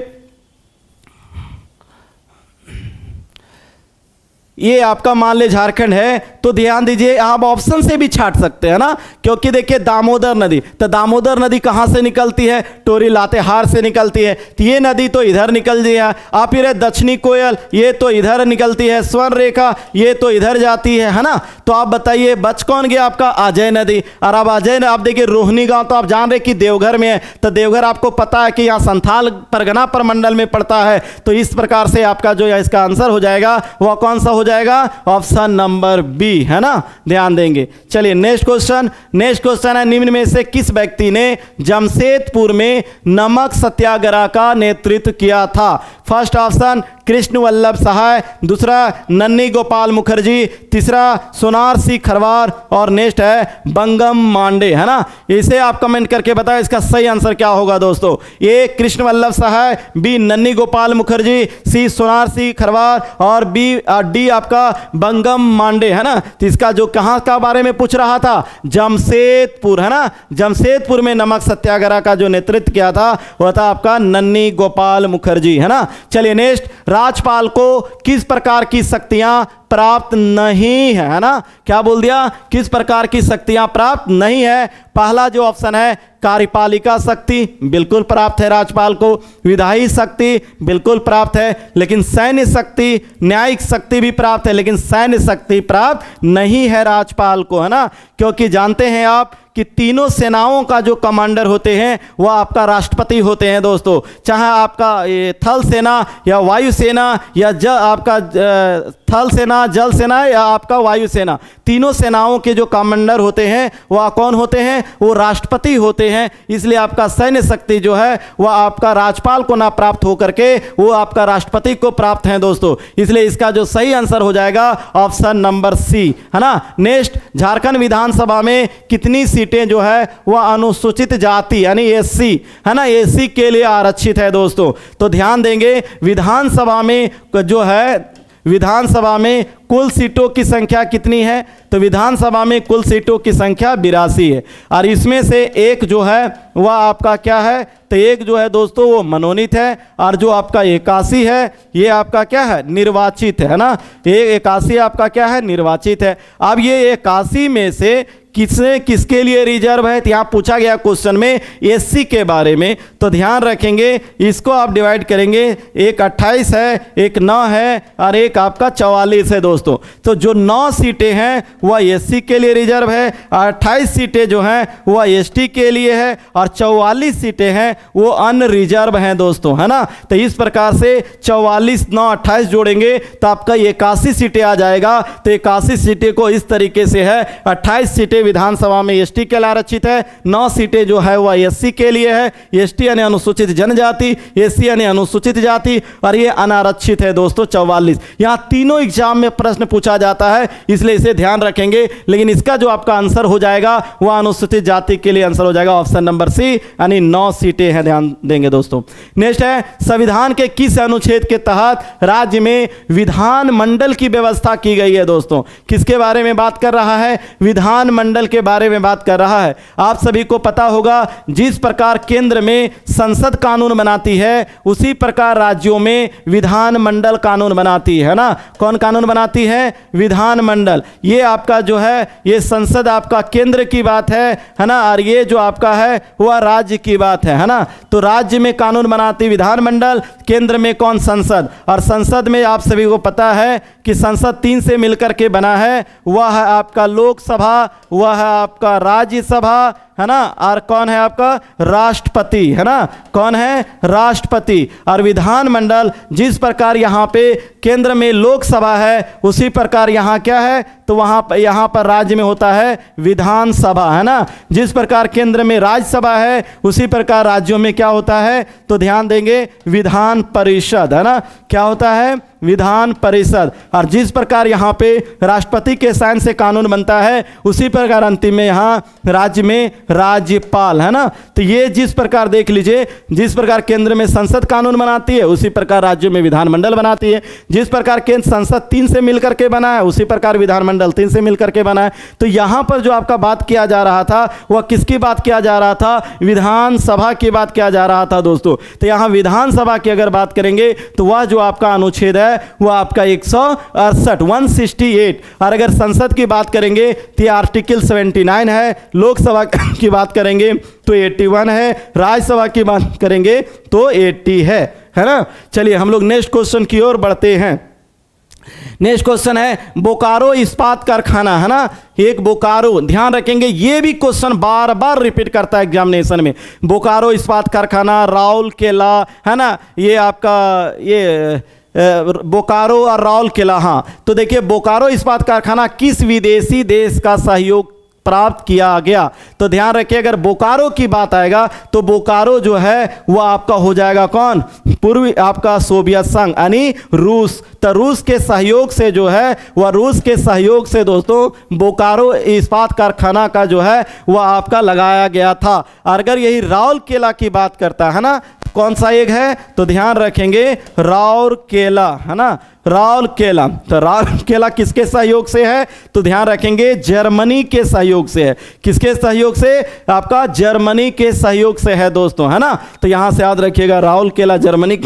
Speaker 1: ये आपका मान ले झारखंड है, तो ध्यान दीजिए आप ऑप्शन से भी छाट सकते हैं ना, क्योंकि देखिए दामोदर नदी, तो दामोदर नदी कहाँ से निकलती है? टोरी लातेहार से निकलती है। तो ये नदी तो इधर निकलती है। आप फिर दक्षिणी कोयल, ये तो इधर निकलती है। स्वर्ण रेखा, ये तो इधर जाती है ना। तो आप बताइए बच कौन गया? आपका अजय नदी। और अब आप देखिए रोहिणी गांव तो आप जान रहे कि देवघर में है, तो देवघर आपको पता है कि यहाँ संथाल परगना प्रमंडल में पड़ता है। तो इस प्रकार से आपका जो इसका आंसर हो जाएगा वह कौन सा हो जाएगा? ऑप्शन नंबर बी, है ना। ध्यान देंगे। चलिए नेक्स्ट क्वेश्चन है, निम्न में से किस व्यक्ति ने जमशेदपुर में नमक सत्याग्रह का नेतृत्व किया था? फर्स्ट ऑप्शन कृष्ण वल्लभ सहाय, दूसरा नन्नी गोपाल मुखर्जी, तीसरा सोनार सिंह खरवार, और नेक्स्ट है बंगम मांडे, है ना। इसे आप कमेंट करके बताएं इसका सही आंसर क्या होगा दोस्तों। ए कृष्ण वल्लभ सहाय, बी नन्नी गोपाल मुखर्जी, सी सोनार सिंह खरवार, और डी आपका बंगम मांडे, है ना। तो इसका जो कहाँ का बारे में पूछ रहा था? जमशेदपुर, है ना। जमशेदपुर में नमक सत्याग्रह का जो नेतृत्व किया था वह था आपका नन्नी गोपाल मुखर्जी, है ना। चलिए नेक्स्ट, राज्यपाल को किस प्रकार की शक्तियां प्राप्त नहीं है ना? क्या बोल दिया? किस प्रकार की शक्तियां प्राप्त नहीं है। पहला जो ऑप्शन है कार्यपालिका शक्ति बिल्कुल प्राप्त है राज्यपाल को, विधायी शक्ति बिल्कुल प्राप्त है, लेकिन सैन्य शक्ति, न्यायिक शक्ति भी प्राप्त है, लेकिन सैन्य शक्ति प्राप्त नहीं है राज्यपाल को, है ना? क्योंकि जानते हैं आप कि तीनों सेनाओं का जो कमांडर होते हैं वह आपका राष्ट्रपति होते हैं दोस्तों। चाहे आपका थल सेना या वायु सेना या आपका थल सेना, जल सेना या आपका वायु सेना, तीनों सेनाओं के जो कमांडर होते हैं वह कौन होते हैं? वो राष्ट्रपति होते हैं। इसलिए आपका सैन्य शक्ति जो है वह आपका राज्यपाल को ना प्राप्त होकर के वो आपका राष्ट्रपति को प्राप्त है दोस्तों। इसलिए इसका जो सही आंसर हो जाएगा ऑप्शन नंबर सी, है ना? नेक्स्ट, झारखंड विधानसभा में कितनी सीटें जो है वह अनुसूचित जाति यानी एससी, है ना, एससी के लिए आरक्षित है दोस्तों। तो ध्यान देंगे विधानसभा में जो है, विधानसभा में कुल सीटों की संख्या कितनी है? तो विधानसभा में कुल सीटों की संख्या 82 है, और इसमें से एक जो है वह आपका क्या है? तो एक जो है दोस्तों वो मनोनीत है, और जो आपका 81 है ये आपका क्या है? निर्वाचित है ना? ये 81 आपका क्या है? निर्वाचित है। अब ये 81 में से किसके लिए रिजर्व है? तो यहाँ पूछा गया क्वेश्चन में एससी के बारे में, तो ध्यान रखेंगे इसको आप डिवाइड करेंगे, एक 28 है, एक 9 है, और एक आपका 44 है दोस्तों। तो जो 9 सीटें हैं वह एससी के लिए रिजर्व है, 28 सीटें जो हैं वह एसटी के लिए है, और 44 सीटें हैं वो अनरिजर्व हैं दोस्तों, है ना? तो इस प्रकार से 44, 9, 28 जोड़ेंगे तो आपका 81 सीटें आ जाएगा। तो 81 सीटें को इस तरीके से है, 28 सीटें विधानसभा में एसटी के लिए आरक्षित है, 9 सीटें जो है वह एससी के लिए है, एसटी यानी अनुसूचित जनजाति, एससी यानी अनुसूचित जाति, और ये अनारक्षित है दोस्तों 44। यहाँ तीनों एग्जाम में प्रश्न पूछा जाता है, इसलिए इसे ध्यान रखेंगे। लेकिन इसका जो आपका आंसर हो जाएगा वह अनुसूचित जाति के लिए आंसर हो जाएगा ऑप्शन नंबर सी, यानी 9 सीटें हैं, ध्यान देंगे दोस्तों। नेक्स्ट है, संविधान के किस अनुच्छेद के तहत राज्य में विधान मंडल की व्यवस्था की गई है दोस्तों? किसके बारे में बात कर रहा है? विधान मंडल के बारे में बात कर रहा है। आप सभी को पता होगा जिस प्रकार केंद्र में संसद कानून बनाती है उसी प्रकार राज्यों में विधान मंडल कानून बनाती है ना? कौन कानून बनाती है? विधान मंडल। ये आपका जो है ये संसद आपका केंद्र की बात है ना? और ये जो आपका है वह राज्य की बात है ना? तो राज्य में कानून बनाती विधान मंडल, केंद्र में कौन? संसद। और संसद में आप सभी को पता है कि संसद 3 से मिलकर के बना है, वह है आपका लोकसभा, वह है आपका राज्यसभा, है ना? और कौन है आपका? राष्ट्रपति, है ना? कौन है? राष्ट्रपति। और विधान मंडल जिस प्रकार यहाँ पे केंद्र में लोकसभा है उसी प्रकार यहाँ क्या है? तो यहाँ पर राज्य में होता है विधानसभा, है ना? जिस प्रकार केंद्र में राज्यसभा है उसी प्रकार राज्यों में क्या होता है? तो ध्यान देंगे विधान परिषद, है ना? क्या होता है? विधान परिषद। और जिस प्रकार यहाँ पे राष्ट्रपति के साइन से कानून बनता है उसी प्रकार अंतिम में यहाँ राज्य में राज्यपाल, है ना? तो ये जिस प्रकार देख लीजिए, जिस प्रकार केंद्र में संसद कानून बनाती है उसी प्रकार राज्यों में विधानमंडल बनाती है। जिस प्रकार केंद्र संसद 3 से मिलकर के बना है उसी प्रकार विधानमंडल 3 से मिलकर के बना है। तो यहाँ पर जो आपका बात किया जा रहा था वह किसकी बात किया जा रहा था? विधानसभा की बात किया जा रहा था दोस्तों। तो यहाँ विधानसभा की अगर बात करेंगे तो वह जो आपका अनुच्छेद है वह आपका 168 और अगर संसद की बात करेंगे तो आर्टिकल 79 है, लोकसभा की बात करेंगे तो 81 है, राज्यसभा की बात करेंगे तो 80 है ना? चलिए हम लोग नेक्स्ट क्वेश्चन की ओर बढ़ते हैं। नेक्स्ट क्वेश्चन है बोकारो इस्पात कारखाना, है ना? एक बोकारो, ध्यान रखेंगे ये भी क्वेश्चन बार बार रिपीट करता है एग्जामिनेशन में। बोकारो इस्पात कारखाना, राउरकेला, है ना? ये आपका ये बोकारो और राउरकेला। हाँ, तो देखिए बोकारो इस्पात कारखाना किस विदेशी देश का सहयोग प्राप्त किया गया? तो ध्यान रखिए अगर बोकारो की बात आएगा तो बोकारो जो है वह आपका हो जाएगा कौन? पूर्वी आपका सोवियत संघ यानी रूस। तो रूस के सहयोग से जो है वह रूस के सहयोग से दोस्तों बोकारो इस्पात कारखाना का जो है वह आपका लगाया गया था। और अगर यही राउरकेला की बात करता है ना, कौन सा एक है? तो ध्यान रखेंगे राउरकेला, है ना? राउरकेला। तो राउरकेला किसके सहयोग से है? तो ध्यान रखेंगे जर्मनी के सहयोग से है। किसके सहयोग से? आपका जर्मनी के सहयोग से है दोस्तों, है ना? तो यहां से याद रखिएगा राउरकेला जर्मनी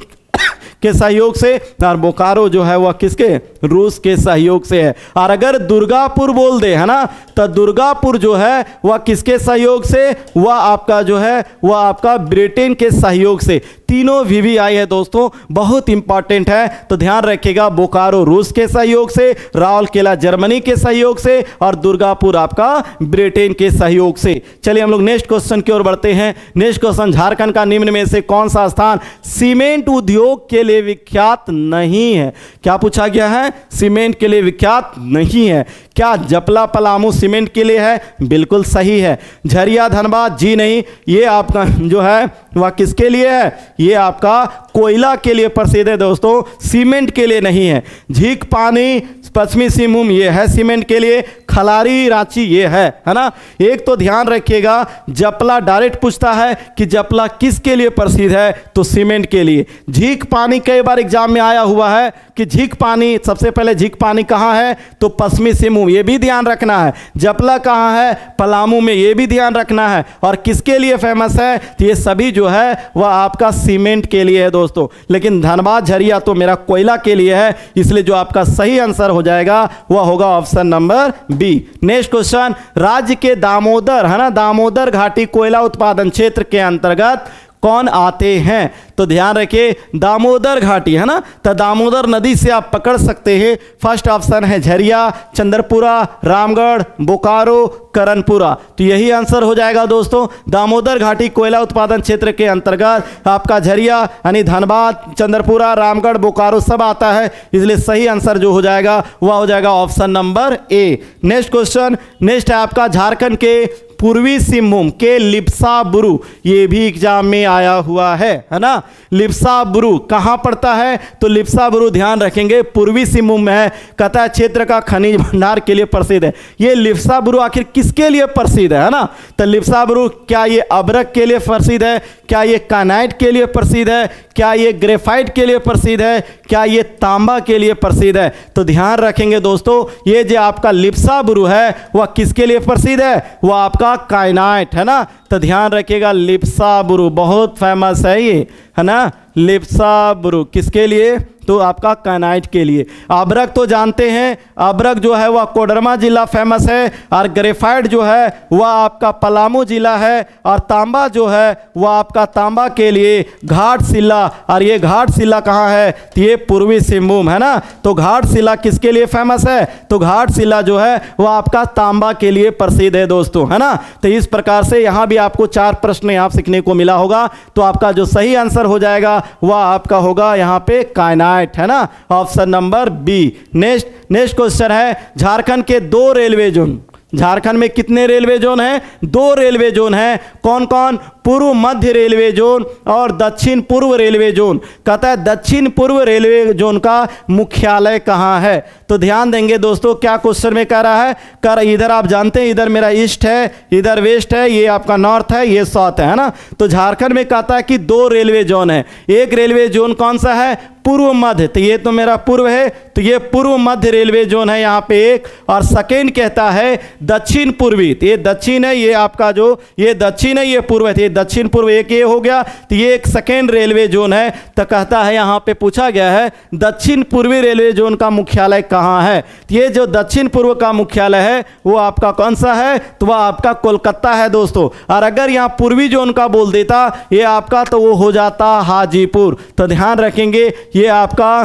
Speaker 1: के सहयोग से, और बोकारो जो है वह किसके, रूस के सहयोग से है। और अगर दुर्गापुर बोल दे, है ना, तो दुर्गापुर जो है वह किसके सहयोग से, वह आपका जो है वह आपका ब्रिटेन के सहयोग से। तीनों VVI है दोस्तों, बहुत इंपॉर्टेंट है, तो ध्यान रखिएगा। बोकारो रूस के सहयोग से, राउरकेला जर्मनी के सहयोग से, और दुर्गापुर आपका ब्रिटेन के सहयोग से। चलिए हम लोग नेक्स्ट क्वेश्चन की ओर बढ़ते हैं। नेक्स्ट क्वेश्चन, झारखंड का निम्न में से कौन सा स्थान सीमेंट उद्योग के लिए विख्यात नहीं है? क्या पूछा गया है? सीमेंट के लिए विख्यात नहीं है। क्या जपला पलामू सीमेंट के लिए है? बिल्कुल सही है। झरिया धनबाद, जी नहीं, ये आपका जो है वह किसके लिए है? ये आपका कोयला के लिए प्रसिद्ध है दोस्तों, सीमेंट के लिए नहीं है। झीक पानी पश्चिमी सिंहभूम, ये है सीमेंट के लिए। खलारी रांची, ये है ना। एक तो ध्यान रखिएगा, जपला डायरेक्ट पूछता है कि जपला किसके लिए प्रसिद्ध है, तो सीमेंट के लिए। झीक पानी कई बार एग्जाम में आया हुआ है कि झीक पानी, सबसे पहले झीक पानी कहाँ है, तो पश्चिमी सिंहभूम, ये भी ध्यान रखना है। जपला कहाँ है, पलामू में, ये भी ध्यान रखना है। और किसके लिए फेमस है, तो ये सभी जो है वह आपका सीमेंट के लिए है दोस्तों। लेकिन धनबाद झरिया तो मेरा कोयला के लिए है, इसलिए जो आपका सही आंसर हो जाएगा वह होगा option number B. Next question, राज्य के दामोदर, है ना, दामोदर घाटी कोयला उत्पादन क्षेत्र के अंतर्गत कौन आते हैं? तो ध्यान रखिए, दामोदर घाटी, है ना, तो दामोदर नदी से आप पकड़ सकते हैं। फर्स्ट ऑप्शन है झरिया, चंद्रपुरा, रामगढ़, बोकारो, करनपुरा, तो यही आंसर हो जाएगा दोस्तों। दामोदर घाटी कोयला उत्पादन क्षेत्र के अंतर्गत आपका झरिया यानी धनबाद, चंद्रपुरा, रामगढ़, बोकारो सब आता है, इसलिए सही आंसर जो हो जाएगा वह हो जाएगा option number A. Next question, next है आपका झारखंड के पूर्वी सिंहभूम के लिप्साबुरु, ये भी एग्जाम में आया हुआ है ना। लिप्साबुरु कहाँ पड़ता है, तो लिप्साबुरु ध्यान रखेंगे पूर्वी सिंहभूम में है। कतः क्षेत्र का खनिज भंडार के लिए प्रसिद्ध है। ये लिप्साबुरु आखिर किसके लिए प्रसिद्ध है ना, तो लिप्साबुरु क्या ये अभ्रक के लिए प्रसिद्ध है, क्या ये कानाइट के लिए प्रसिद्ध है, क्या ये ग्रेफाइट के लिए प्रसिद्ध है, क्या ये तांबा के लिए प्रसिद्ध है? तो ध्यान रखेंगे दोस्तों, ये जो आपका लिप्साबुरु है वह किसके लिए प्रसिद्ध है, वह आपका काइनाइट, है ना। तो ध्यान रखिएगा, लिप्साबुरु बहुत फेमस है ये, है ना। लिप्साबुरु किसके लिए, तो आपका काइनाइट के लिए। अभ्रक तो जानते हैं, अभ्रक जो है वह कोडरमा जिला फेमस है, और ग्रेफाइट जो है वह आपका पलामू जिला है, और तांबा जो है वह आपका तांबा के लिए घाटशिला, और ये घाटशिला कहाँ है, तो ये पूर्वी सिंहभूम, है ना। तो घाटशिला किसके लिए फेमस है, तो घाटशिला जो है वह आपका तांबा के लिए प्रसिद्ध है दोस्तों, है ना। तो इस प्रकार से यहाँ भी आपको 4 प्रश्न यहाँ सीखने को मिला होगा। तो आपका जो सही आंसर हो जाएगा वह आपका होगा यहाँ पे काइनाइट, है ना, option number B. Next question है, झारखंड के 2 रेलवे जोन, झारखंड में कितने रेलवे जोन हैं, 2 रेलवे जोन हैं। कौन कौन, पूर्व मध्य रेलवे जोन और दक्षिण पूर्व रेलवे जोन। कहता है दक्षिण पूर्व रेलवे जोन का मुख्यालय कहाँ है, तो ध्यान देंगे दोस्तों, क्या क्वेश्चन में कह रहा है, इधर आप जानते हैं, इधर मेरा ईस्ट है, इधर वेस्ट है, ये आपका नॉर्थ है, ये साउथ है ना। तो झारखंड में कहता है कि 2 रेलवे जोन है। एक रेलवे जोन कौन सा है, पूर्व मध्य, तो ये तो मेरा पूर्व है, तो ये पूर्व मध्य रेलवे जोन है यहाँ पे एक। और सेकेंड कहता है दक्षिण पूर्वी, तो ये दक्षिण है, ये आपका जो ये दक्षिण है, ये पूर्व है, दक्षिण पूर्व एक ये हो गया, तो ये एक सेकेंड रेलवे जोन है। तो कहता है यहाँ पे पूछा गया है दक्षिण पूर्वी रेलवे जोन का मुख्यालय कहाँ है, तो ये जो दक्षिण पूर्व का मुख्यालय है वो आपका कौन सा है, तो वह आपका कोलकाता है दोस्तों। और अगर यहाँ पूर्वी जोन का बोल देता ये आपका, तो वो हो जाता हाजीपुर। तो ध्यान रखेंगे, ये आपका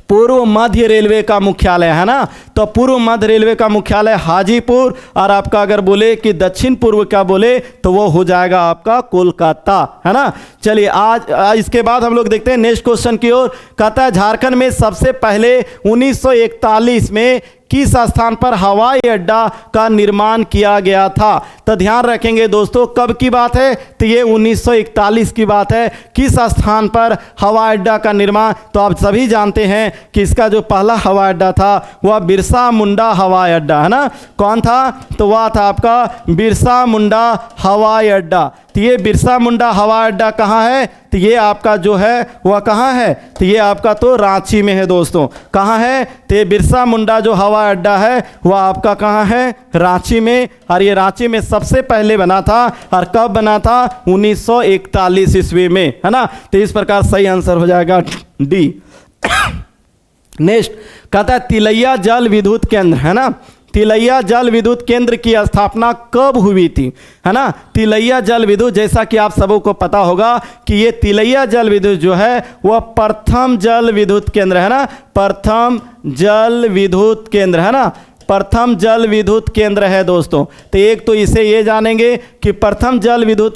Speaker 1: पूर्व मध्य रेलवे का मुख्यालय है ना, तो पूर्व मध्य रेलवे का मुख्यालय हाजीपुर। और आपका अगर बोले कि दक्षिण पूर्व का बोले तो वो हो जाएगा आपका कोलकाता, है ना। चलिए आज इसके बाद हम लोग देखते हैं नेक्स्ट क्वेश्चन की ओर। कहता है झारखंड में सबसे पहले 1941 में किस स्थान पर हवाई अड्डा का निर्माण किया गया था, तो ध्यान रखेंगे दोस्तों, कब की बात है, तो ये 1941 की बात है। किस स्थान पर हवाई अड्डा का निर्माण, तो आप सभी जानते हैं कि इसका जो पहला हवाई अड्डा था वह बिरसा मुंडा हवाई अड्डा, है ना। कौन था, तो वह था आपका बिरसा मुंडा हवाई अड्डा। तो ये बिरसा मुंडा हवाई अड्डा कहाँ है, तो ये आपका जो है वह कहाँ है, तो ये आपका तो रांची में है दोस्तों। कहाँ है, तो ये बिरसा मुंडा जो हवाई अड्डा है वह आपका कहाँ है, रांची में, और ये रांची में सबसे पहले बना था। और कब बना था? 1941 ईस्वी में, है ना। तो इस प्रकार सही आंसर हो जाएगा डी। नेक्स्ट कहता है तिलैया जल विद्युत केंद्र, है ना। तिलैया जल विद्युत केंद्र की स्थापना कब हुई थी, है ना। तिलैया जल विद्युत, जैसा कि आप सबों को पता होगा कि ये तिलैया जल विद्युत जो है वह प्रथम जल विद्युत केंद्र, है ना। प्रथम जल विद्युत केंद्र, है ना। प्रथम जल विद्युत केंद्र है दोस्तों। तो एक तो इसे ये जानेंगे कि प्रथम जल विद्युत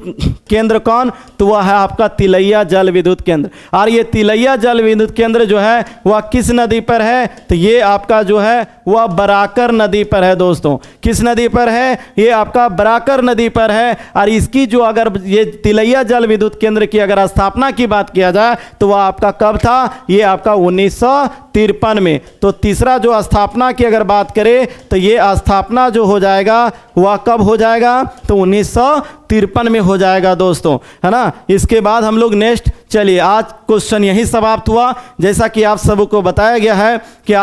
Speaker 1: केंद्र कौन, तो वह है आपका तिलैया जल विद्युत केंद्र। और ये तिलैया जल विद्युत केंद्र जो है वह किस नदी पर है, तो ये आपका जो है वह बराकर नदी पर है दोस्तों। किस नदी पर है? ये आपका बराकर नदी पर है। और इसकी जो अगर ये तिलैया जल विद्युत केंद्र की अगर स्थापना की बात किया जाए तो वह आपका कब था? ये आपका 1953 में। तो तीसरा जो स्थापना की अगर बात करें तो ये स्थापना जो हो जाएगा वह कब हो जाएगा? तो 1953 में हो जाएगा दोस्तों, है ना। इसके बाद हम लोग नेक्स्ट, चलिए आज क्वेश्चन यही समाप्त हुआ। जैसा कि आप सबों को बताया गया है कि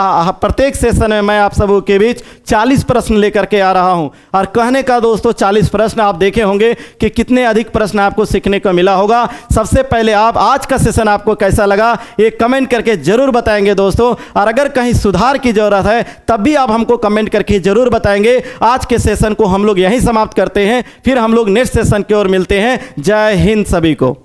Speaker 1: प्रत्येक सेशन में मैं आप सबों के बीच 40 प्रश्न लेकर के आ रहा हूं। और कहने का दोस्तों 40 प्रश्न, आप देखे होंगे कि कितने अधिक प्रश्न आपको सीखने को मिला होगा। सबसे पहले आप आज का सेशन आपको कैसा लगा ये कमेंट करके जरूर बताएंगे दोस्तों। और अगर कहीं सुधार की जरूरत है तब भी आप हमको कमेंट करके जरूर बताएंगे। आज के सेशन को हम लोग यहीं समाप्त करते हैं, फिर हम लोग नेक्स्ट सेशन की ओर मिलते हैं। जय हिंद सभी को।